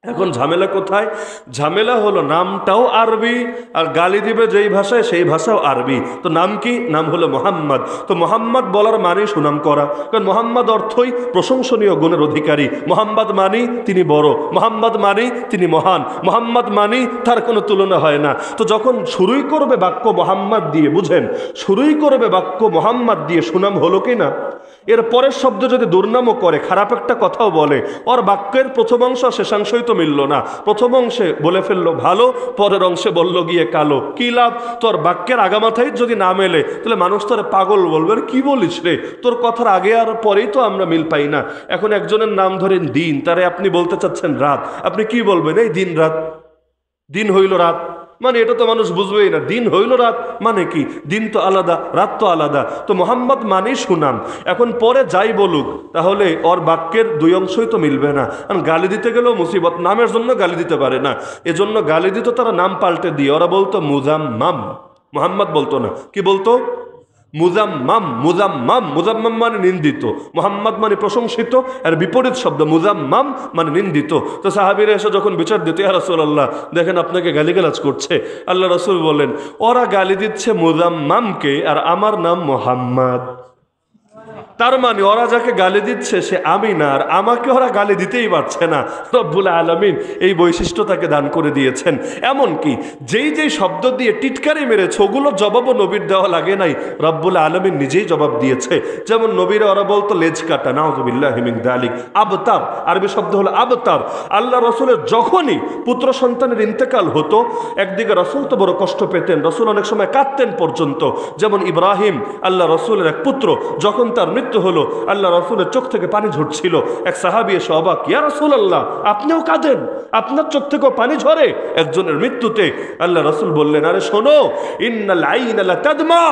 এখন ঝামেলা কোথায়? ঝামেলা হলো নামটাও আরবি, আর গালি দিবে যেই ভাষায় সেই ভাষাও আরবি। তো নাম কি? নাম হলো মুহাম্মদ। তো মুহাম্মদ বলার মানে সুনাম করা, কারণ মুহাম্মদ অর্থই প্রশংসনীয় গুণের অধিকারী। মুহাম্মদ মানি তিনি বড়, মুহাম্মদ মানি তিনি মহান, মুহাম্মদ মানি তার কোনো তুলনা হয় না। তো যখন শুরুই করবে বাক্য মুহাম্মদ দিয়ে, বুঝেন, শুরুই করবে বাক্য মুহাম্মদ দিয়ে, সুনাম হলো কি না? এর পরের শব্দ যদি দুর্নামও করে, খারাপ একটা কথাও বলে, ওর বাক্যের প্রথম অংশ শেষাংশই তো মিলল না। প্রথম অংশে বলে ফেললো ভালো, পরের অংশে বলল গিয়ে কালো। কি লাভ? তোর বাক্যের আগামাথাই যদি না মেলে, তাহলে মানুষ তোর পাগল বলবে, কি বলিস রে, তোর কথার আগে আর পরেই তো আমরা মিল পাই না। এখন একজনের নাম ধরেন দিন, তারে আপনি বলতে চাচ্ছেন রাত, আপনি কি বলবেন? এই দিন রাত, দিন হইল রাত, মানে এটা তো মানুষ বুঝবেই না। দিন হইল রাত মানে কি? দিন তো আলাদা, রাত তো আলাদা। তো মোহাম্মদ মানেই সুনাম। এখন পরে যাই বলুক, তাহলে ওর বাক্যের দুই অংশই তো মিলবে না। কারণ গালি দিতে গেলেও মুসিবত, নামের জন্য গালি দিতে পারে না, এজন্য গালি দিত তারা নাম পাল্টে দিয়ে। ওরা বলতো মুজাম্মাম, মোহাম্মদ বলতো না। কি বলতো? মুজাম্মাম। মুজাম্মাম, মুজাম্মাম মানে নিন্দিত, মোহাম্মদ মানে প্রশংসিত। আর বিপরীত শব্দ মুজাম্মাম মানে নিন্দিত। তো সাহাবীরা এসে যখন বিচার দিত, ইয়া রাসূলুল্লাহ দেখেন আপনাকে গালিগালাজ করছে, আল্লাহ রাসূল বলেন ওরা গালি দিচ্ছে মুজাম্মামকে, আর আমার নাম মোহাম্মদ। তার মানে ওরা যাকে গালি দিচ্ছে সে আমি না, আর আমাকে ওরা গালি দিতেই পারছে না। রব্বুল আলামিন এই বৈশিষ্ট্য তাকে দান করে দিয়েছেন। এমনকি যেই যেই শব্দ দিয়ে টিটকারি মেরেছে, ওগুলো জবাবও নবীর দেওয়া লাগে নাই, রব্বুল আলামিন নিজেই জবাব দিয়েছে। যেমন নবীরা ওরা বলতো লেজ কাটা, নাউযুবিল্লাহি মিন যালিক। আবতার, আরবি শব্দ হলো আবতার। আল্লাহ রসুলের যখনই পুত্র সন্তানের ইন্তেকাল হতো, একদিকে রসুল তো বড় কষ্ট পেতেন, রসুল অনেক সময় কাঁদতেন পর্যন্ত। যেমন ইব্রাহিম, আল্লাহ রসুলের এক পুত্র, যখন তার মৃত্যু হলো, আল্লাহ রসুলের চোখ থেকে পানি ঝরছিল। এক সাহাবী এসে অবাক, ইয়া রাসূলুল্লাহ আপনিও কাঁদেন, আপনার চোখ থেকেও পানি ঝরে একজনের মৃত্যুতে? আল্লাহ রসুল বললেন, আরে শোনো, ইন্নাল আইনা লাতাদমা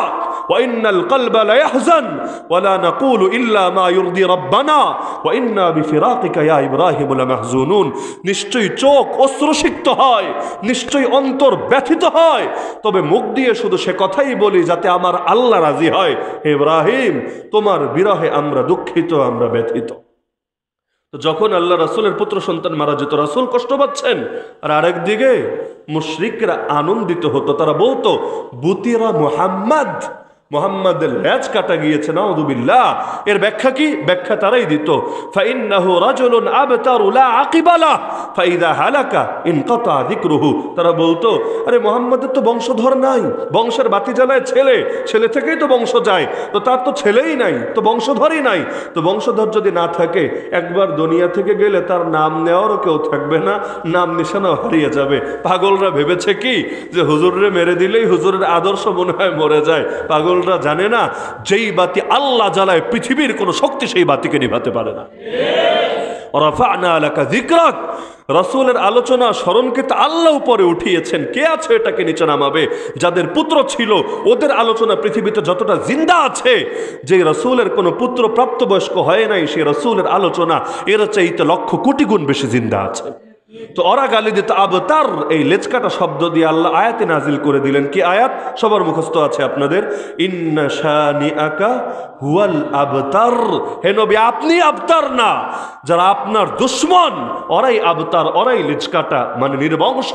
ওয়া ইন্নাল কলবা লায়াহজান ওয়া লা নাকুলু ইল্লা মা ইরদি রাব্বানা ওয়া ইন্না বিফিরাকিকা ইয়া ইব্রাহিম লামাহজুনুন। নিশ্চয়ই চোখ অশ্রুসিক্ত হয়, নিশ্চয়ই অন্তর ব্যথিত হয়, তবে মুখ দিয়ে শুধু সে কথাই বলি যাতে আমার আল্লাহ রাজি হয়। হে ইব্রাহিম, তোমার বিরহে আমরা দুঃখিত, আমরা ব্যথিত। তো যখন আল্লাহ রাসূলের পুত্র সন্তান মারা যেত, রাসূল কষ্ট পাচ্ছেন, আর আরেকদিকে মুশরিকরা আনন্দিত হতো। তারা বলতো বুতিরা মুহাম্মদ, মুহাম্মাদের লেজ কাটা গিয়েছে, নাউযুবিল্লাহ। এর ব্যাখ্যা কি? ব্যাখ্যা তারাই দিত, ফাইন্নাহু রাজুলুন আবতারু লা আকিবালা ফাইদা হালাকা ইনকাতা যিকরুহু। তারা বলতো আরে মুহাম্মাদের তো বংশধর নাই, বংশের বাতি জ্বালায় ছেলে, ছেলে থেকেই তো বংশ যায়, তো তার তো ছেলেই নাই, তো বংশধরই নাই। তো বংশধর যদি না থাকে, একবার দুনিয়া থেকে গেলে তার নাম নেওয়ারও কেউ থাকবে না, নাম নিশানাও হারিয়ে যাবে। পাগলরা ভেবেছে কি যে হুজুররে মেরে দিলেই হুজুরের আদর্শ মনে হয় মরে যায়। পাগল জানে না যেই বাতি আল্লাহ জ্বালায় পৃথিবীর কোন শক্তি সেই বাতিকে নিভাতে পারে না। রাফা'না লাকা যিকরাক, রাসূলের আলোচনা স্মরণকে তো আল্লাহ উপরে উঠিয়েছেন, কে আছে এটাকে নিচে নামাবে? যাদের পুত্র ছিল ওদের আলোচনা পৃথিবীতে যতটা জিন্দা আছে, যে রাসূলের কোনো পুত্র প্রাপ্তবয়স্ক হয় নাই, সেই রাসূলের আলোচনা এর চাইতে লক্ষ কোটি গুণ বেশি জিন্দা আছে। তো ওরা গালি দিত আবতার। এই লেজকাটা শব্দ দিয়ে আল্লাহ আয়াতে নাজিল করে দিলেন। কি আয়াত? সবার মুখস্থ আছে আপনাদের, ইন্না শানিআকা হুয়াল আবতার। হে নবী, আপনি আবতার না, যারা আপনার দুশমন ওরাই আবতার, ওরাই লেজকাটা, মানে নির্বংশ।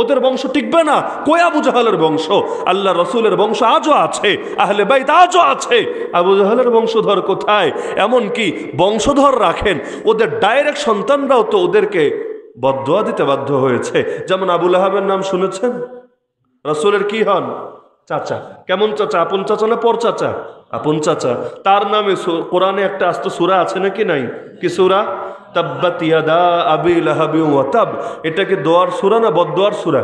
ওদের বংশ টিকবে না। কই আবু জাহালের বংশ? আল্লাহ রসুলের বংশ আজও আছে, আহলে বাইত আজও আছে, আবু জাহালের বংশধর কোথায়? এমনকি বংশধর রাখেন, ওদের ডাইরেক্ট সন্তানরাও তো ওদেরকে বদদুয়া দিতে বাধ্য হয়েছে। যেমন আবু লাহাবের নাম শুনেছেন? রাসূলের কি হন? চাচা। কেমন চাচা? আপন চাচা না পর চাচা? আপন চাচা। তার নামে কোরআনে একটা আস্ত সূরা আছে নাকি নাই? কি সূরা? তাব্বাত ইয়াদা আবি লাহাবি ওয়া তাব। এটা কি দোয়ার সূরা না বদদুয়ার সূরা?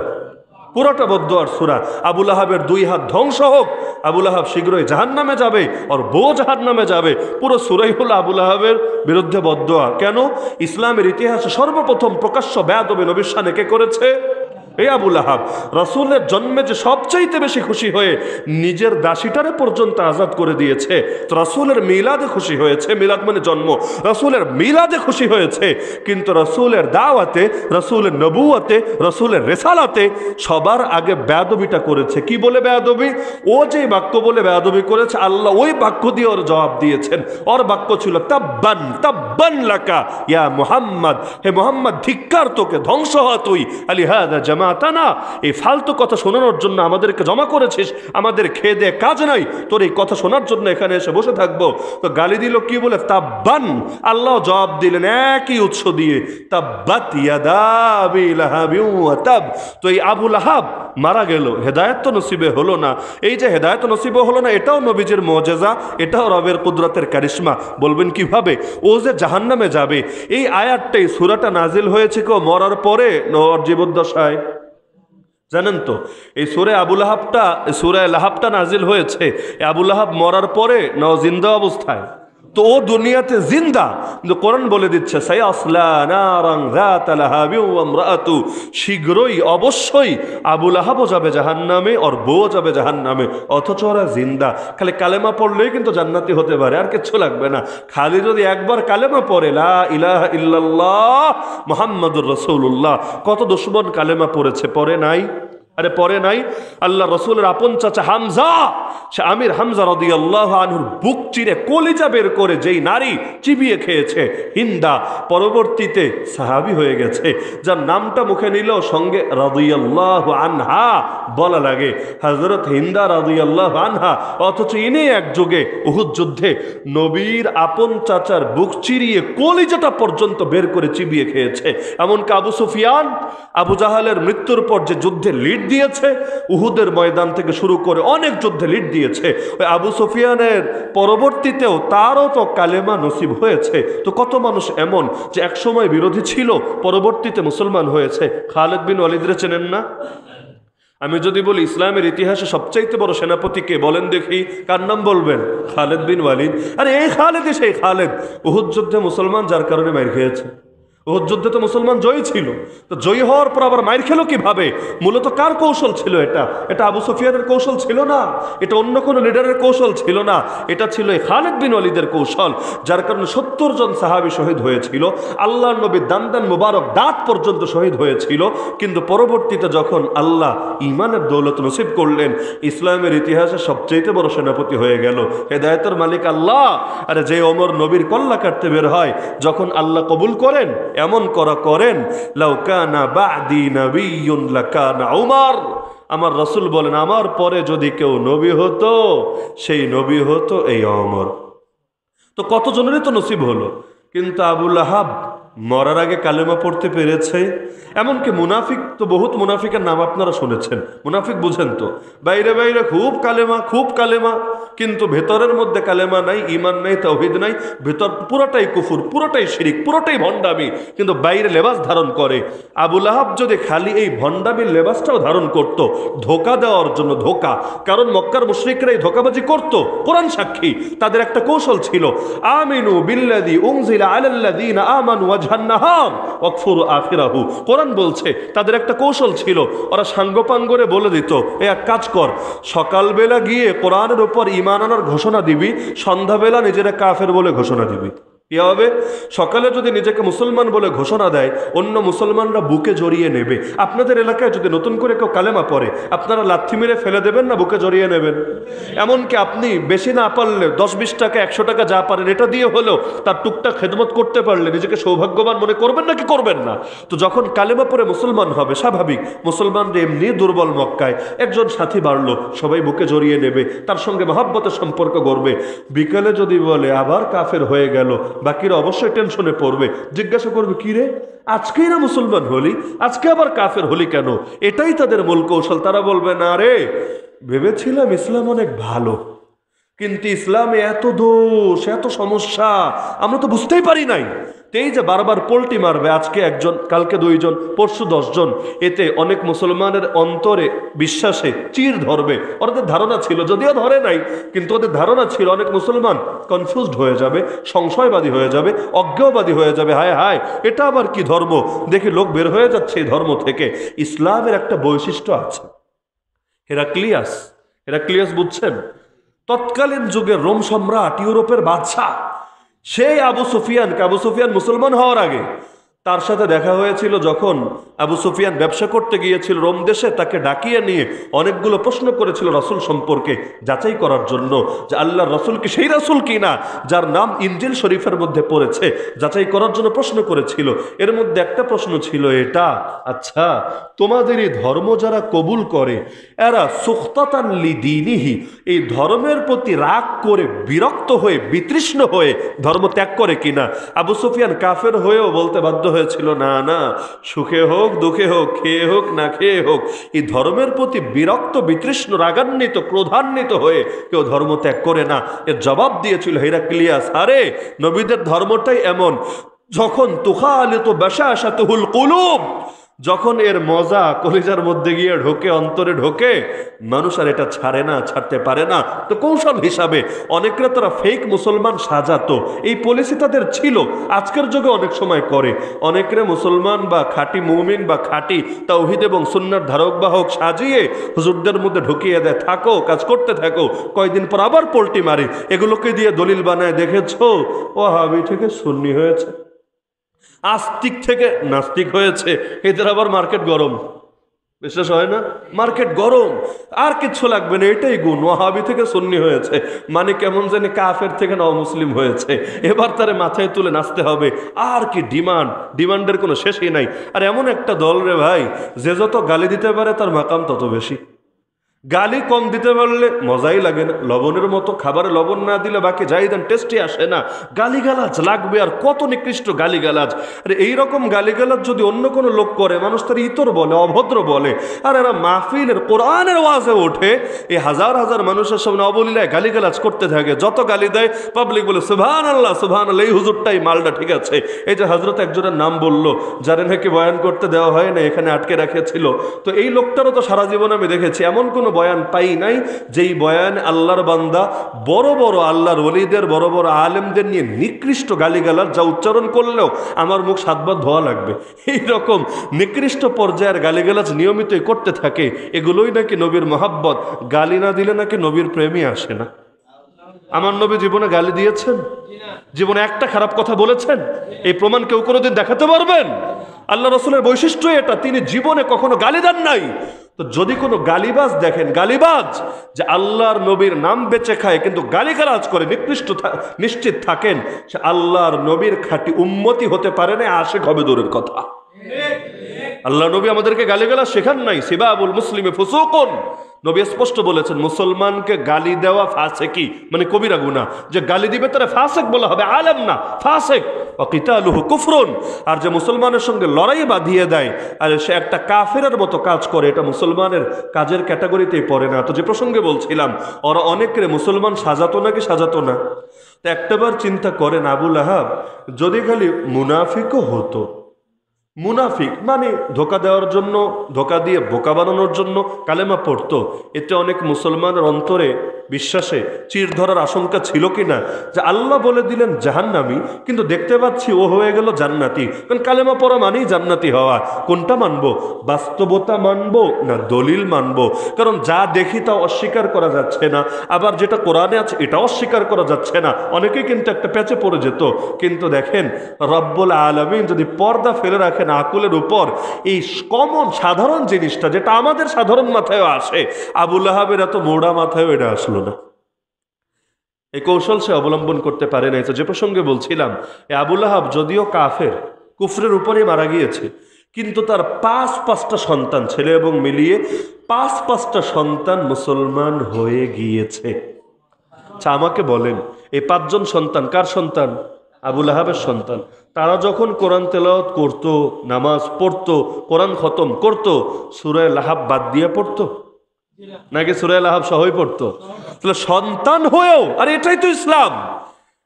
পুরোটা বদদুয়ার সূরা। আবু লাহাবের দুই হাত ধ্বংস হোক, আবু লাহাব শীঘ্রই জাহান্নামে যাবে, আর বউ জাহান্নামে যাবে। পুরো সূরাই হলো আবু লাহাবের বিরুদ্ধে বদদুয়া। কেন? ইসলামের ইতিহাসে সর্বপ্রথম প্রকাশ্য বেয়াদবি নবীর শানে কে করেছে? এই আবু লাহাব। রাসূলের জন্মে যে সবচাইতে বেশি খুশি হয়ে নিজের দাসীটারে পর্যন্ত আজাদ করে দিয়েছে। তো রাসূলের মিলাদে খুশি হয়েছে, মিলাদ মানে জন্ম, রাসূলের মিলাদে খুশি হয়েছে। কিন্তু রাসূলের দাওয়াতে, রাসূলের নবুয়তে, রাসূলের রিসালাতে সবার আগে বেয়াদবিটা করেছে। কি বলে বেয়াদবি? ও যে বাক্য বলে বেয়াদবি করেছে, আল্লাহ ওই বাক্য দিয়ে ওর জবাব দিয়েছেন। ওর বাক্য ছিল তাব্বান তাব্বান লাকা ইয়া মুহাম্মদ। হে মুহাম্মদ, ধিক্কার তোকে, ধ্বংস হ তুই। আলিহাযা জামা জামাতানা, এই ফালতু কথা শোনানোর জন্য আমাদেরকে জমা করেছিস, আমাদের খেয়ে দেয়ে কাজ নাই, তোর এই কথা শোনার জন্য এখানে এসে বসে থাকবো। তো গালি দিল কি বলে? তাব্বান। আল্লাহ জবাব দিলেন একই উৎস দিয়ে, তাব্বাত ইয়াদা আবি লাহাবিন ওয়া তাব। তো এই আবু লাহাব মারা গেল, হেদায়েত তো নসিবে হলো না। এই যে হেদায়েত নসিবে হলো না, এটাও নবীজির মুআজিজা, এটাও রবের কুদরতের কারিশমা। বলবেন কিভাবে? ও যে জাহান্নামে যাবে, এই আয়াতটাই সূরাটা নাজিল হয়েছে কেউ মরার পরে ওর জীবদ্দশায়? জানেন তো এই সূরা আবু লাহাবটা, সূরা লাহাবটা নাজিল হয়েছে আবু লাহাব মরার পরে না জিন্দা অবস্থায়? তো ও দুনিয়াতে জিন্দা, কিন্তু কোরআন বলে দিচ্ছে সায়াসলা নারান যাতা লাহাবি ওয়া ইমরাআতু, শীঘ্রই অবশ্যই আবু লাহাবও যাবে জাহান্নামে, ওর বউ যাবে জাহান্নামে, অথচ ওরা জিন্দা। খালি কালেমা পড়লেই কিন্তু জান্নাতি হতে পারে, আর কিচ্ছু লাগবে না। খালি যদি একবার কালেমা পড়ে লা ইলাহা ইল্লাল্লাহ মুহাম্মাদুর রাসূলুল্লাহ, কত দুশমন কালেমা পড়েছে, পড়ে নাই? আরে পরে নাই? আল্লাহ রসুলের আপন চাচা হামজা, সে আমির হামজা রাদিয়াল্লাহু আনহুর বুক চিরে কলিজা বের করে যেই নারী চিবিয়ে খেয়েছে, হিন্দা, পরবর্তীতে সাহাবী হয়ে গেছে, যার নামটা মুখে নিলেও সঙ্গে রাদিয়াল্লাহু আনহা বলা লাগে, হযরত হিন্দা রাদিয়াল্লাহু আনহা। অথচ ইনি এক যুগে উহুদ যুদ্ধে নবীর আপন চাচার বুক চিরিয়ে কলিজাটা পর্যন্ত বের করে চিবিয়ে খেয়েছে। এমনকি আবু সুফিয়ান, আবু জাহালের মৃত্যুর পর যে যুদ্ধে লিড দিয়েছে, উহুদের ময়দান থেকে শুরু করে অনেক যুদ্ধে লিড দিয়েছে, ওই আবু সুফিয়ানের পরবর্তীতেও তারও তো কালেমা নসিব হয়েছে। তো কত মানুষ এমন যে একসময় বিরোধী ছিল, পরবর্তীতে মুসলমান হয়েছে। খালিদ বিন ওয়ালিদরে চেনেন না? আমি যদি বলি ইসলামের ইতিহাসে সবচাইতে বড় সেনাপতি কে, বলেন দেখি, কার নাম বলবেন? খালিদ বিন ওয়ালিদ। আরে এই খালিদই সেই খালিদ, উহুদ যুদ্ধে মুসলমান যার কারণে মার খেয়েছে। উহুদ যুদ্ধে তো মুসলমান জয়ী ছিল, তো জয়ী হওয়ার পর আবার মাইর খেলো কিভাবে? মূলত কার কৌশল ছিল এটা? এটা আবু সুফিয়ানের কৌশল ছিল না, এটা অন্য কোনো লিডারের কৌশল ছিল না, এটা ছিল খালিদ বিন ওয়ালিদের কৌশল, যার কারণে 70 জন সাহাবী শহীদ হয়েছিল। আল্লাহর নবীর দান মুবারক দাঁত পর্যন্ত শহীদ হয়েছিল। কিন্তু পরবর্তীতে যখন আল্লাহ ঈমানের দৌলত নসিব করলেন, ইসলামের ইতিহাসে সবচেয়ে বড় সেনাপতি হয়ে গেল, হেদায়েতের মালিক আল্লাহ। আরে যে ওমর নবীর কল্লা কাটতে বের হয়, যখন আল্লাহ কবুল করেন, এমন করেন, লাউ কানা বা'দি নাবিয়্যুন লাকানা উমর। আমার রাসূল বলেন, আমার পরে যদি কেউ নবী হতো, সেই নবী হতো এই ওমর। তো কতজনেরই তো নসিব হলো, কিন্তু আবু লাহাব মরার আগে কালেমা পড়তে পেরেছে। এমনকি মুনাফিক, তো বহুত মুনাফিকের নাম আপনারা শুনেছেন, মুনাফিক বুঝেন তো, বাইরে বাইরে খুব কালেমা, কিন্তু ভেতরের মধ্যে কালেমা নাই, ঈমান নাই, তাওহীদ নাই, ভেতর পুরোটাই কুফর, পুরোটাই শিরিক, পুরোটাই ভণ্ডামি, কিন্তু বাইরে লেবাস ধারণ করে। আবু লাহাব যদি খালি এই ভণ্ডামির লেবাসটাও ধারণ করত, ধোকা দেওয়ার জন্য, ধোকা, কারণ মক্কার মুশরিকরা এই ধোকাবাজি করত, কোরআন সাক্ষী। তাদের একটা কৌশল ছিল, আমিনু বিল্লাযী উনজিলা আলাল্লাযীনা আমানু ওয়াজহান নাহার ওয়াকফুরু আখিরাহু। কোরআন বলছে তাদের একটা কৌশল ছিল, ওরা সাঙ্গপাঙ্গরে বলে দিত, এক কাজ কর, সকালবেলা গিয়ে কোরআনের উপর ঈমান আনার ঘোষণা দিবি, সন্ধ্যাবেলা নিজেরা কাফের বলে ঘোষণা দিবি। কি হবে? সকালে যদি নিজেকে মুসলমান বলে ঘোষণা দেয়, অন্য মুসলমানরা বুকে জড়িয়ে নেবে। আপনাদের এলাকায় যদি নতুন করে কেউ কালেমা পড়ে, আপনারা লাথি মেরে ফেলে দেবেন না বুকে জড়িয়ে নেবেন? এমনকি আপনি বেশি না পারলে 10-20 টাকা 100 টাকা যা পারেন এটা দিয়ে হলেও তার টুকটাক খেদমত করতে পারলে নিজেকে সৌভাগ্যবান মনে করবেন নাকি করবেন না? তো যখন কালেমা পড়ে মুসলমান হবে, স্বাভাবিক মুসলমানরা এমনি দুর্বল, মক্কায় একজন সাথী বাড়লো, সবাই বুকে জড়িয়ে নেবে, তার সঙ্গে মহব্বতের সম্পর্ক গড়বে। বিকালে যদি বলে আবার কাফের হয়ে গেল, বাকিরা অবশ্যই টেনশনে পড়বে, জিজ্ঞাসা করবে, কি রে আজকেই না মুসলমান হলি, আজকে আবার কাফের হলি কেন? এটাই তাদের মূল কৌশল। তারা বলবে, না রে, ভেবেছিলাম ইসলাম অনেক ভালো, কিন্তু ইসলামে এত দোষ, এত সমস্যা, আমরা তো বুঝতেই পারি নাই। এই যে বারবার পোল্টি মারবে, আজকে একজন, কালকে 2 জন, পরশু 10 জন, এতে অনেক মুসলমানের অন্তরে বিশ্বাসে চির ধরবে। ওদের ধারণা ছিল, যদিও ধরে নাই, কিন্তু ওদের ধারণা ছিল অনেক মুসলমান কনফিউজড হয়ে যাবে, সংশয়বাদী হয়ে যাবে, অজ্ঞবাদী হয়ে যাবে, হায় হায় এটা আবার কি ধর্ম, দেখি লোক বের হয়ে যাচ্ছে এই ধর্ম থেকে। ইসলামের একটা বৈশিষ্ট্য আছে, হেরাক্লিয়াস বুঝছেন, তৎকালীন যুগের রোম সম্রাট, ইউরোপের বাদশাহ, সেই আবু সুফিয়ান মুসলমান হওয়ার আগে তার সাথে দেখা হয়েছিল যখন আবু সুফিয়ান ব্যবসা করতে গিয়েছিল রোম দেশে, তাকে ডাকিয়ে নিয়ে অনেকগুলো প্রশ্ন করেছিল রাসূল সম্পর্কে যাচাই করার জন্য যে আল্লাহর রাসূল কি সেই রাসূল কিনা যার নাম ইনজিল শরীফের মধ্যে পড়েছে, যাচাই করার জন্য প্রশ্ন করেছিল। এর মধ্যে একটা প্রশ্ন ছিল এটা, আচ্ছা তোমাদের এই ধর্ম যারা কবুল করে এরা সুখতাতান লিদীনিহি, এই ধর্মের প্রতি রাগ করে বিরক্ত হয়ে বিতৃষ্ণ হয়ে ধর্ম ত্যাগ করে কিনা? আবু সুফিয়ান কাফের হয়েও বলতে বাধ্য হয়েছিল, না না, সুখে হোক দুঃখে হোক, খেয়ে হোক না খেয়ে হোক, এই ধর্মের প্রতি বিরক্ত বিতৃষ্ণ রাগান্বিত ক্রোধান্বিত হয়ে কেউ ধর্ম ত্যাগ করে না। এর জবাব দিয়েছিল হিরাক্লিয়াস, আরে নবীদের ধর্মটাই এমন, যখন তুখালিতু বাশাশাতুল কুলুব, যখন এর মজা কলিজার মধ্যে গিয়ে ঢোকে, অন্তরে ঢোকে, মানুষ আর এটা ছাড়ে না, ছাড়তে পারে না। তো কৌশল হিসাবে অনেকরা তারা ফেক মুসলমান সাজাতো, এই পলিসি তাদের ছিল, আজকের যুগে অনেক সময় করে। অনেকরে মুসলমান বা খাঁটি মুমিন বা খাঁটি তাওহীদ এবং সুন্নাহর ধারক বাহক সাজিয়ে হুজুরদের মধ্যে ঢুকিয়ে দেয়, থাকো কাজ করতে থাকো, কয়দিন পর আবার পোল্টি মারি, এগুলোকে দিয়ে দলিল বানায়, দেখেছো ওয়াহাবি থেকে সুন্নি হয়েছে, আস্তিক থেকে নাস্তিক হয়েছে, এদের আবার মার্কেট গরম। বিশ্বাস হয় না? মার্কেট গরম, আর কিচ্ছু লাগবে না, এটাই গুণ, ওয়াহাবি থেকে সুন্নি হয়েছে মানে কেমন জানি কাফের থেকে নমুসলিম হয়েছে, এবার তারে মাথায় তুলে নাচতে হবে। আর কি ডিমান্ডের কোনো শেষই নাই। আর এমন একটা দল রে ভাই, যে যত গালি দিতে পারে তার মাকাম তত বেশি। গালি কম দিতে পারলে মজাই লাগে না, লবণের মতো খাবারে লবণ না দিলে বাকি যাই দেন টেস্টই আসে না। গালিগালাজ লাগবে, আর কত নিকৃষ্ট গালিগালাজ। আরে এইরকম গালিগালাজ যদি অন্য কোনো লোক করে, মানুষ তার ইতর বলে, অভদ্র বলে। আর এরা মাহফিলের কোরআনের ওয়াজে ওঠে, এই হাজার হাজার মানুষের সামনে অবলীলায় গালিগালাজ করতে থাকে, যত গালি দেয় পাবলিক বলে সুবহানাল্লাহ সুবহানাল্লাহ, এই হুজুরটাই মালটা ঠিক আছে। এই যে হযরত একজনের নাম বললো, যারে নাকি বয়ান করতে দেওয়া হয় না, এখানে আটকে রাখেছিল, তো এই লোকটারও তো সারা জীবন আমি দেখেছি এমন কোনো বয়ান পাই নাই যেই বয়ান আল্লাহর বান্দা বড় বড় আল্লাহর ওলিদের বড় বড় আলেমদের নিয়ে নিকৃষ্ট গালিগালাজ যা উচ্চারণ করলেও আমার মুখ 7 বার ধোয়া লাগবে, এইরকম নিকৃষ্ট পর্যায়ের গালিগালাজ নিয়মিতই করতে থাকে। এগুলোই নাকি নবীর মহাব্বত, গালি না দিলে নাকি নবীর প্রেমই আসে না। আমার নবী জীবনে গালি দিয়েছেন? জীবনে একটা খারাপ কথা বলেছেন? এই প্রমাণ কেউ কোনোদিন দেখাতে পারবেন? আল্লাহ রাসূলের বৈশিষ্ট্য এটা, তিনি জীবনে কখনো গালি দেন নাই। তো যদি কোনো গালিবাজ দেখেন, গালিবাজ যে আল্লাহর নবীর নাম বেচে খায় কিন্তু গালিগালাজ করে, নিশ্চিত থাকেন সে আল্লাহর নবীর খাঁটি উম্মতি হতে পারে না, আশিক হবে দূরের কথা। আল্লাহ নবী আমাদেরকে গালিগালাজ শেখান নাই। সিবাবুল মুসলিমে ফুসুকুন, নবী স্পষ্ট বলেছেন মুসলমানকে গালি দেওয়া ফাসেকি, মানে কবিরা গুনাহ। যে গালি দিবে তারা ফাসেক বলা হবে, আলেম না, ফাসেক। ওয়া কিতালুহু কুফরুন, আর যে মুসলমানের সঙ্গে লড়াই বাঁধিয়ে দেয় আর সে একটা কাফেরের মতো কাজ করে, এটা মুসলমানের কাজের ক্যাটাগরিতেই পড়ে না। তো যে প্রসঙ্গে বলছিলাম, ওরা অনেকরে মুসলমান সাজাতো নাকি সাজাতো না? তো একটাবার চিন্তা করেন, আবু লাহাব যদি খালি মুনাফিকও হতো, মুনাফিক মানে ধোকা দেওয়ার জন্য, ধোকা দিয়ে বোকা বানানোর জন্য কালেমা পড়তো, এতে অনেক মুসলমানের অন্তরে বিশ্বাসে চির ধরার আশঙ্কা ছিল কিনা যে আল্লাহ বলে দিলেন জাহান্নামী, কিন্তু দেখতে পাচ্ছি ও হয়ে গেল জান্নাতি। কারণ কালেমা পড়া মানেই জান্নাতি হওয়া। কোনটা মানবো, বাস্তবতা মানবো না দলিল মানবো? কারণ যা দেখি তা অস্বীকার করা যাচ্ছে না, আবার যেটা কোরআনে আছে এটা অস্বীকার করা যাচ্ছে না। অনেকেই কিন্তু একটা প্যাচে পড়ে যেত। কিন্তু দেখেন রব্বুল আলামিন যদি পর্দা ফেলে রাখেন আকুলের উপর, এই কমন সাধারণ জিনিসটা যেটা আমাদের সাধারণ মাথায় আসে, আবু লাহাবের এত মোড়া মাথায় এটা আসলো না। এই কৌশল সে অবলম্বন করতে পারে নাই। তো যে প্রসঙ্গে বলছিলাম, এই আবু লাহাব যদিও কাফের, কুফরের উপরেই মারা গিয়েছে, কিন্তু তার 5-5টা সন্তান, ছেলে এবং মিলিয়ে 5-5টা সন্তান মুসলমান হয়ে গিয়েছে। আচ্ছা আমাকে বলেন, এই 5 জন সন্তান কার সন্তান? আবু লাহাবের সন্তান। তারা যখন কোরআন তেলাওয়াত করতো, নামাজ পড়তো, কোরআন খতম করতো, সূরা লাহাব বাদ দিয়ে পড়তো নাকি সূরা লাহাব সহই পড়তো? তাহলে সন্তান হয়েও, আর এটাই তো ইসলাম,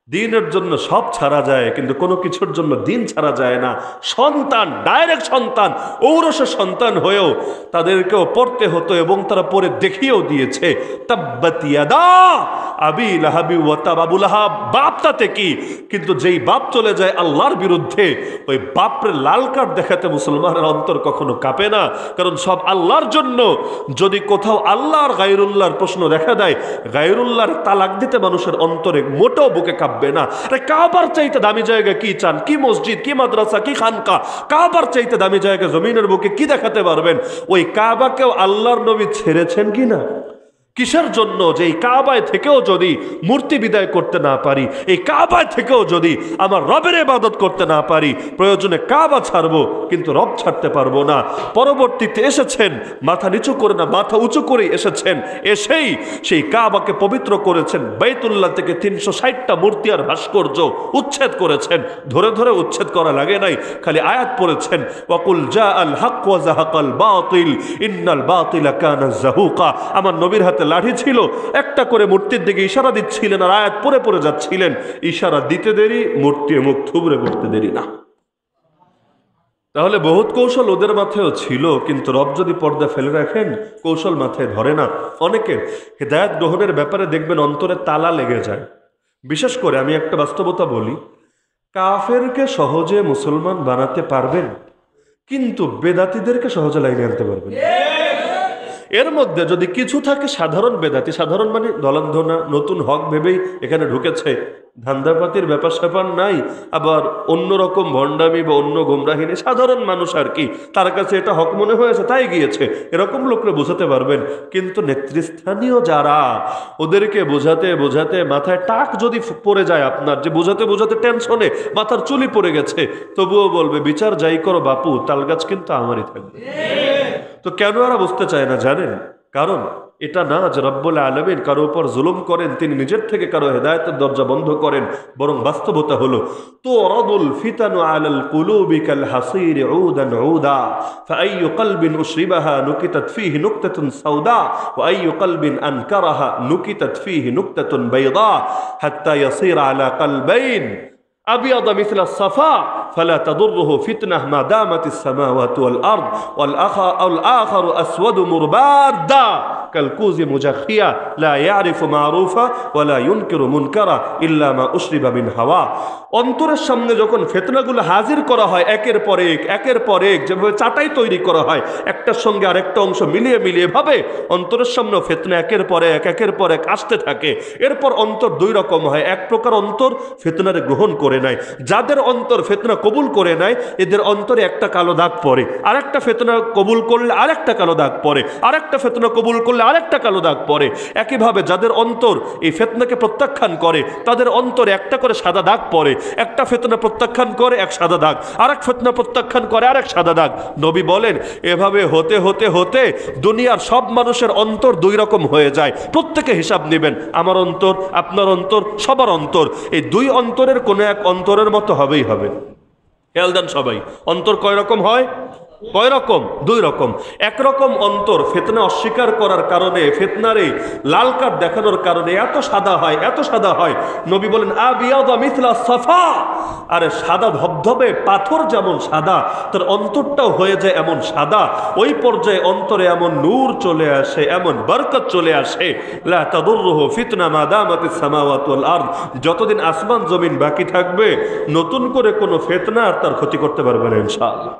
দিনের জন্য সব ছাড়া যায় কিন্তু কোনো কিছুর জন্য দিন ছাড়া যায় না। সন্তান, ডাইরেক্ট সন্তান, ঔরসে সন্তান হয়েও তাদেরকেও পড়তে হতো এবং তারা পড়ে দেখিয়েও দিয়েছে। তাব্বাত ইয়াদা আবি লাহাবি ওয়া তাব, আবু লাহাব বাপ তাতে কি, কিন্তু যেই বাপ চলে যায় আল্লাহর বিরুদ্ধে, ওই বাপরে লাল কার্ড দেখাতে মুসলমানের অন্তর কখনো কাঁপে না। কারণ সব আল্লাহর জন্য। যদি কোথাও আল্লাহর গায়রুল্লাহর প্রশ্ন দেখা দেয়, গায়রুল্লাহর তালাক দিতে মানুষের অন্তরে মোটেও বুকে কাঁপবে কাঁপবে না। আরে কাবার চাইতে দামি জায়গা কি চান? কি মসজিদ, কি মাদ্রাসা, কি খানকা? কাবার চাইতে দামি জায়গা জমিনের বুকে কি দেখাতে পারবেন? ওই কাবাকেও আল্লাহর নবী ছেড়েছেন কি না? কিসের জন্য? যে এই কাবায় থেকেও যদি মূর্তি বিদায় করতে না পারি, এই কাবায় থেকেও যদি আমার রবের ইবাদত করতে না পারি, প্রয়োজনে কাবা ছাড়বো কিন্তু রব ছাড়তে পারবো না। পরবর্তীতে এসেছেন মাথা নিচু করে না, মাথা উঁচু করে এসেছেন, এসেই সেই কাবাকে পবিত্র করেছেন। বাইতুল্লাহ থেকে 360টা মূর্তি আর ভাস্কর্য উচ্ছেদ করেছেন। ধরে ধরে উচ্ছেদ করা লাগে নাই, খালি আয়াত পড়েছেন, ওয়াকুল জাআল হক ওয়া যাহাকাল বাতিল ইন্নাল বাতিলা কানা যাহুকা। আমার নবীর হাতে লাঠি ছিল, একটা করে মূর্তির দিকে ইশারা দিচ্ছিলেন আর আয়াত পড়ে পড়ে যাচ্ছিলেন। ইশারা দিতে দেরি, মূর্তি মুখ থুবড়ে পড়তে দেরি না। তাহলে বহুত কৌশল ওদের মাথায়ও ছিল, কিন্তু রব যদি পর্দা ফেলে রাখেন কৌশল মাথায় ধরে না। অনেকের হিদায়াত গ্রহণের ব্যাপারে দেখবেন অন্তরে তালা লেগে যায়। বিশেষ করে আমি একটা বাস্তবতা বলি, কাফেরকে সহজে মুসলমান বানাতে পারবেন, কিন্তু বেদাতিদেরকে সহজে লাইনে আনতে পারবেন। এর মধ্যে যদি কিছু থাকে সাধারণ বেদাতি, সাধারণ মানে দলান্ধনা নতুন হক ভেবেই এখানে ঢুকেছে, ধান্দাপাতির ব্যাপার স্যাপার নাই, আবার অন্যরকম ভণ্ডামি বা অন্য গোমরাহিনী, সাধারণ মানুষ আর কি, তার কাছে এটা হক মনে হয়েছে তাই গিয়েছে, এরকম লোকরা বোঝাতে পারবেন। কিন্তু নেতৃস্থানীয় যারা, ওদেরকে বোঝাতে বোঝাতে মাথায় টাক যদি পড়ে যায় আপনার, যে বোঝাতে বোঝাতে টেনশনে মাথার চুলি পড়ে গেছে, তবুও বলবে বিচার যাই করো বাপু, তালগাছ কিন্তু আমারই থাকবে। তো কেন এরা বুঝতে চায় না জানেন? কারণ এটা না যে রব্বুল আলামিন কারো উপর জুলুম করেন, তিনি নিজের থেকে কারো হেদায়েতের দরজা বন্ধ করেন, বরং বাস্তবতা হলো তুরাদুল ফিতানু আলাল কুলুবি কাল হাসির উদান উদা ফাআইয়ু কলবিন উশরিবাহা নুকিতাত ফীহি নুকতাতুন সাউদা ওয়া আইয়ু কলবিন আনকারাহা নুকিতাত ফীহি নুকতাতুন বাইদা হাত্তা ইয়াসির আলা কলবাইন أبيض مثل الصفا فلا تضره فتنة ما دامت السماوات والأرض والآخر أسود مربادا كالكوز مجخيا لا يعرف معروفا ولا ينكر منكرا إلا ما أشرب من هوا। অন্তরের সামনে যখন ফিতনাগুলো হাজির করা হয় একের পর এক যেভাবে চাটাই তৈরি করা হয়, একটার সঙ্গে আরেকটা অংশ মিলিয়ে মিলিয়ে ভাবে, অন্তরের সামনে ফিতনা একের পর এক আসতে থাকে। এরপর অন্তর দুই রকম হয়, এক প্রকার অন্তর ফিতনারে গ্রহণ করে নাই, যাদের অন্তর ফিতনা কবুল করে নাই এদের অন্তরে একটা কালো দাগ পড়ে, আরেকটা ফিতনা কবুল করলে আরেকটা কালো দাগ পড়ে, আরেকটা ফিতনা কবুল করলে আরেকটা কালো দাগ পড়ে। একইভাবে যাদের অন্তর এই ফিতনাকে প্রত্যাখ্যান করে তাদের অন্তরে একটা করে সাদা দাগ পড়ে, একটা ফিতনা প্রত্যাখ্যান করে এক সাদা দাগ, আরেক ফিতনা প্রত্যাখ্যান করে আরেক সাদা দাগ। নবী বলেন এভাবে হতে হতে হতে দুনিয়ার সব মানুষের অন্তর দুই রকম হয়ে যায়। প্রত্যেকে হিসাব নেবেন, আমার অন্তর, আপনার অন্তর, সবার অন্তর, এই দুই অন্তরের কোনো এক অন্তরের মতো হবেই হবে। খেয়াল দেন সবাই, অন্তর কয় রকম হয়? কয় রকম? দুই রকম। একরকম অন্তর ফিতনা অস্বীকার করার কারণে, ফিতনারে লাল কার্ড দেখানোর কারণে এত সাদা হয়, এত সাদা হয়, নবী বলেন আবিয়াদা মিথলা সাফা, আরে সাদা ধবধবে পাথর যেমন সাদা, তার অন্তরটাও হয়ে যায় এমন সাদা। ওই পর্যায়ে অন্তরে এমন নূর চলে আসে, এমন বরকত চলে আসে, লা তাদুররুহু ফিতনা মা দামাতিস সামাওয়াতু ওয়াল আরদ, যতদিন আসমান জমিন বাকি থাকবে নতুন করে কোনো ফিতনা আর তার ক্ষতি করতে পারবে না ইনশাআল্লাহ।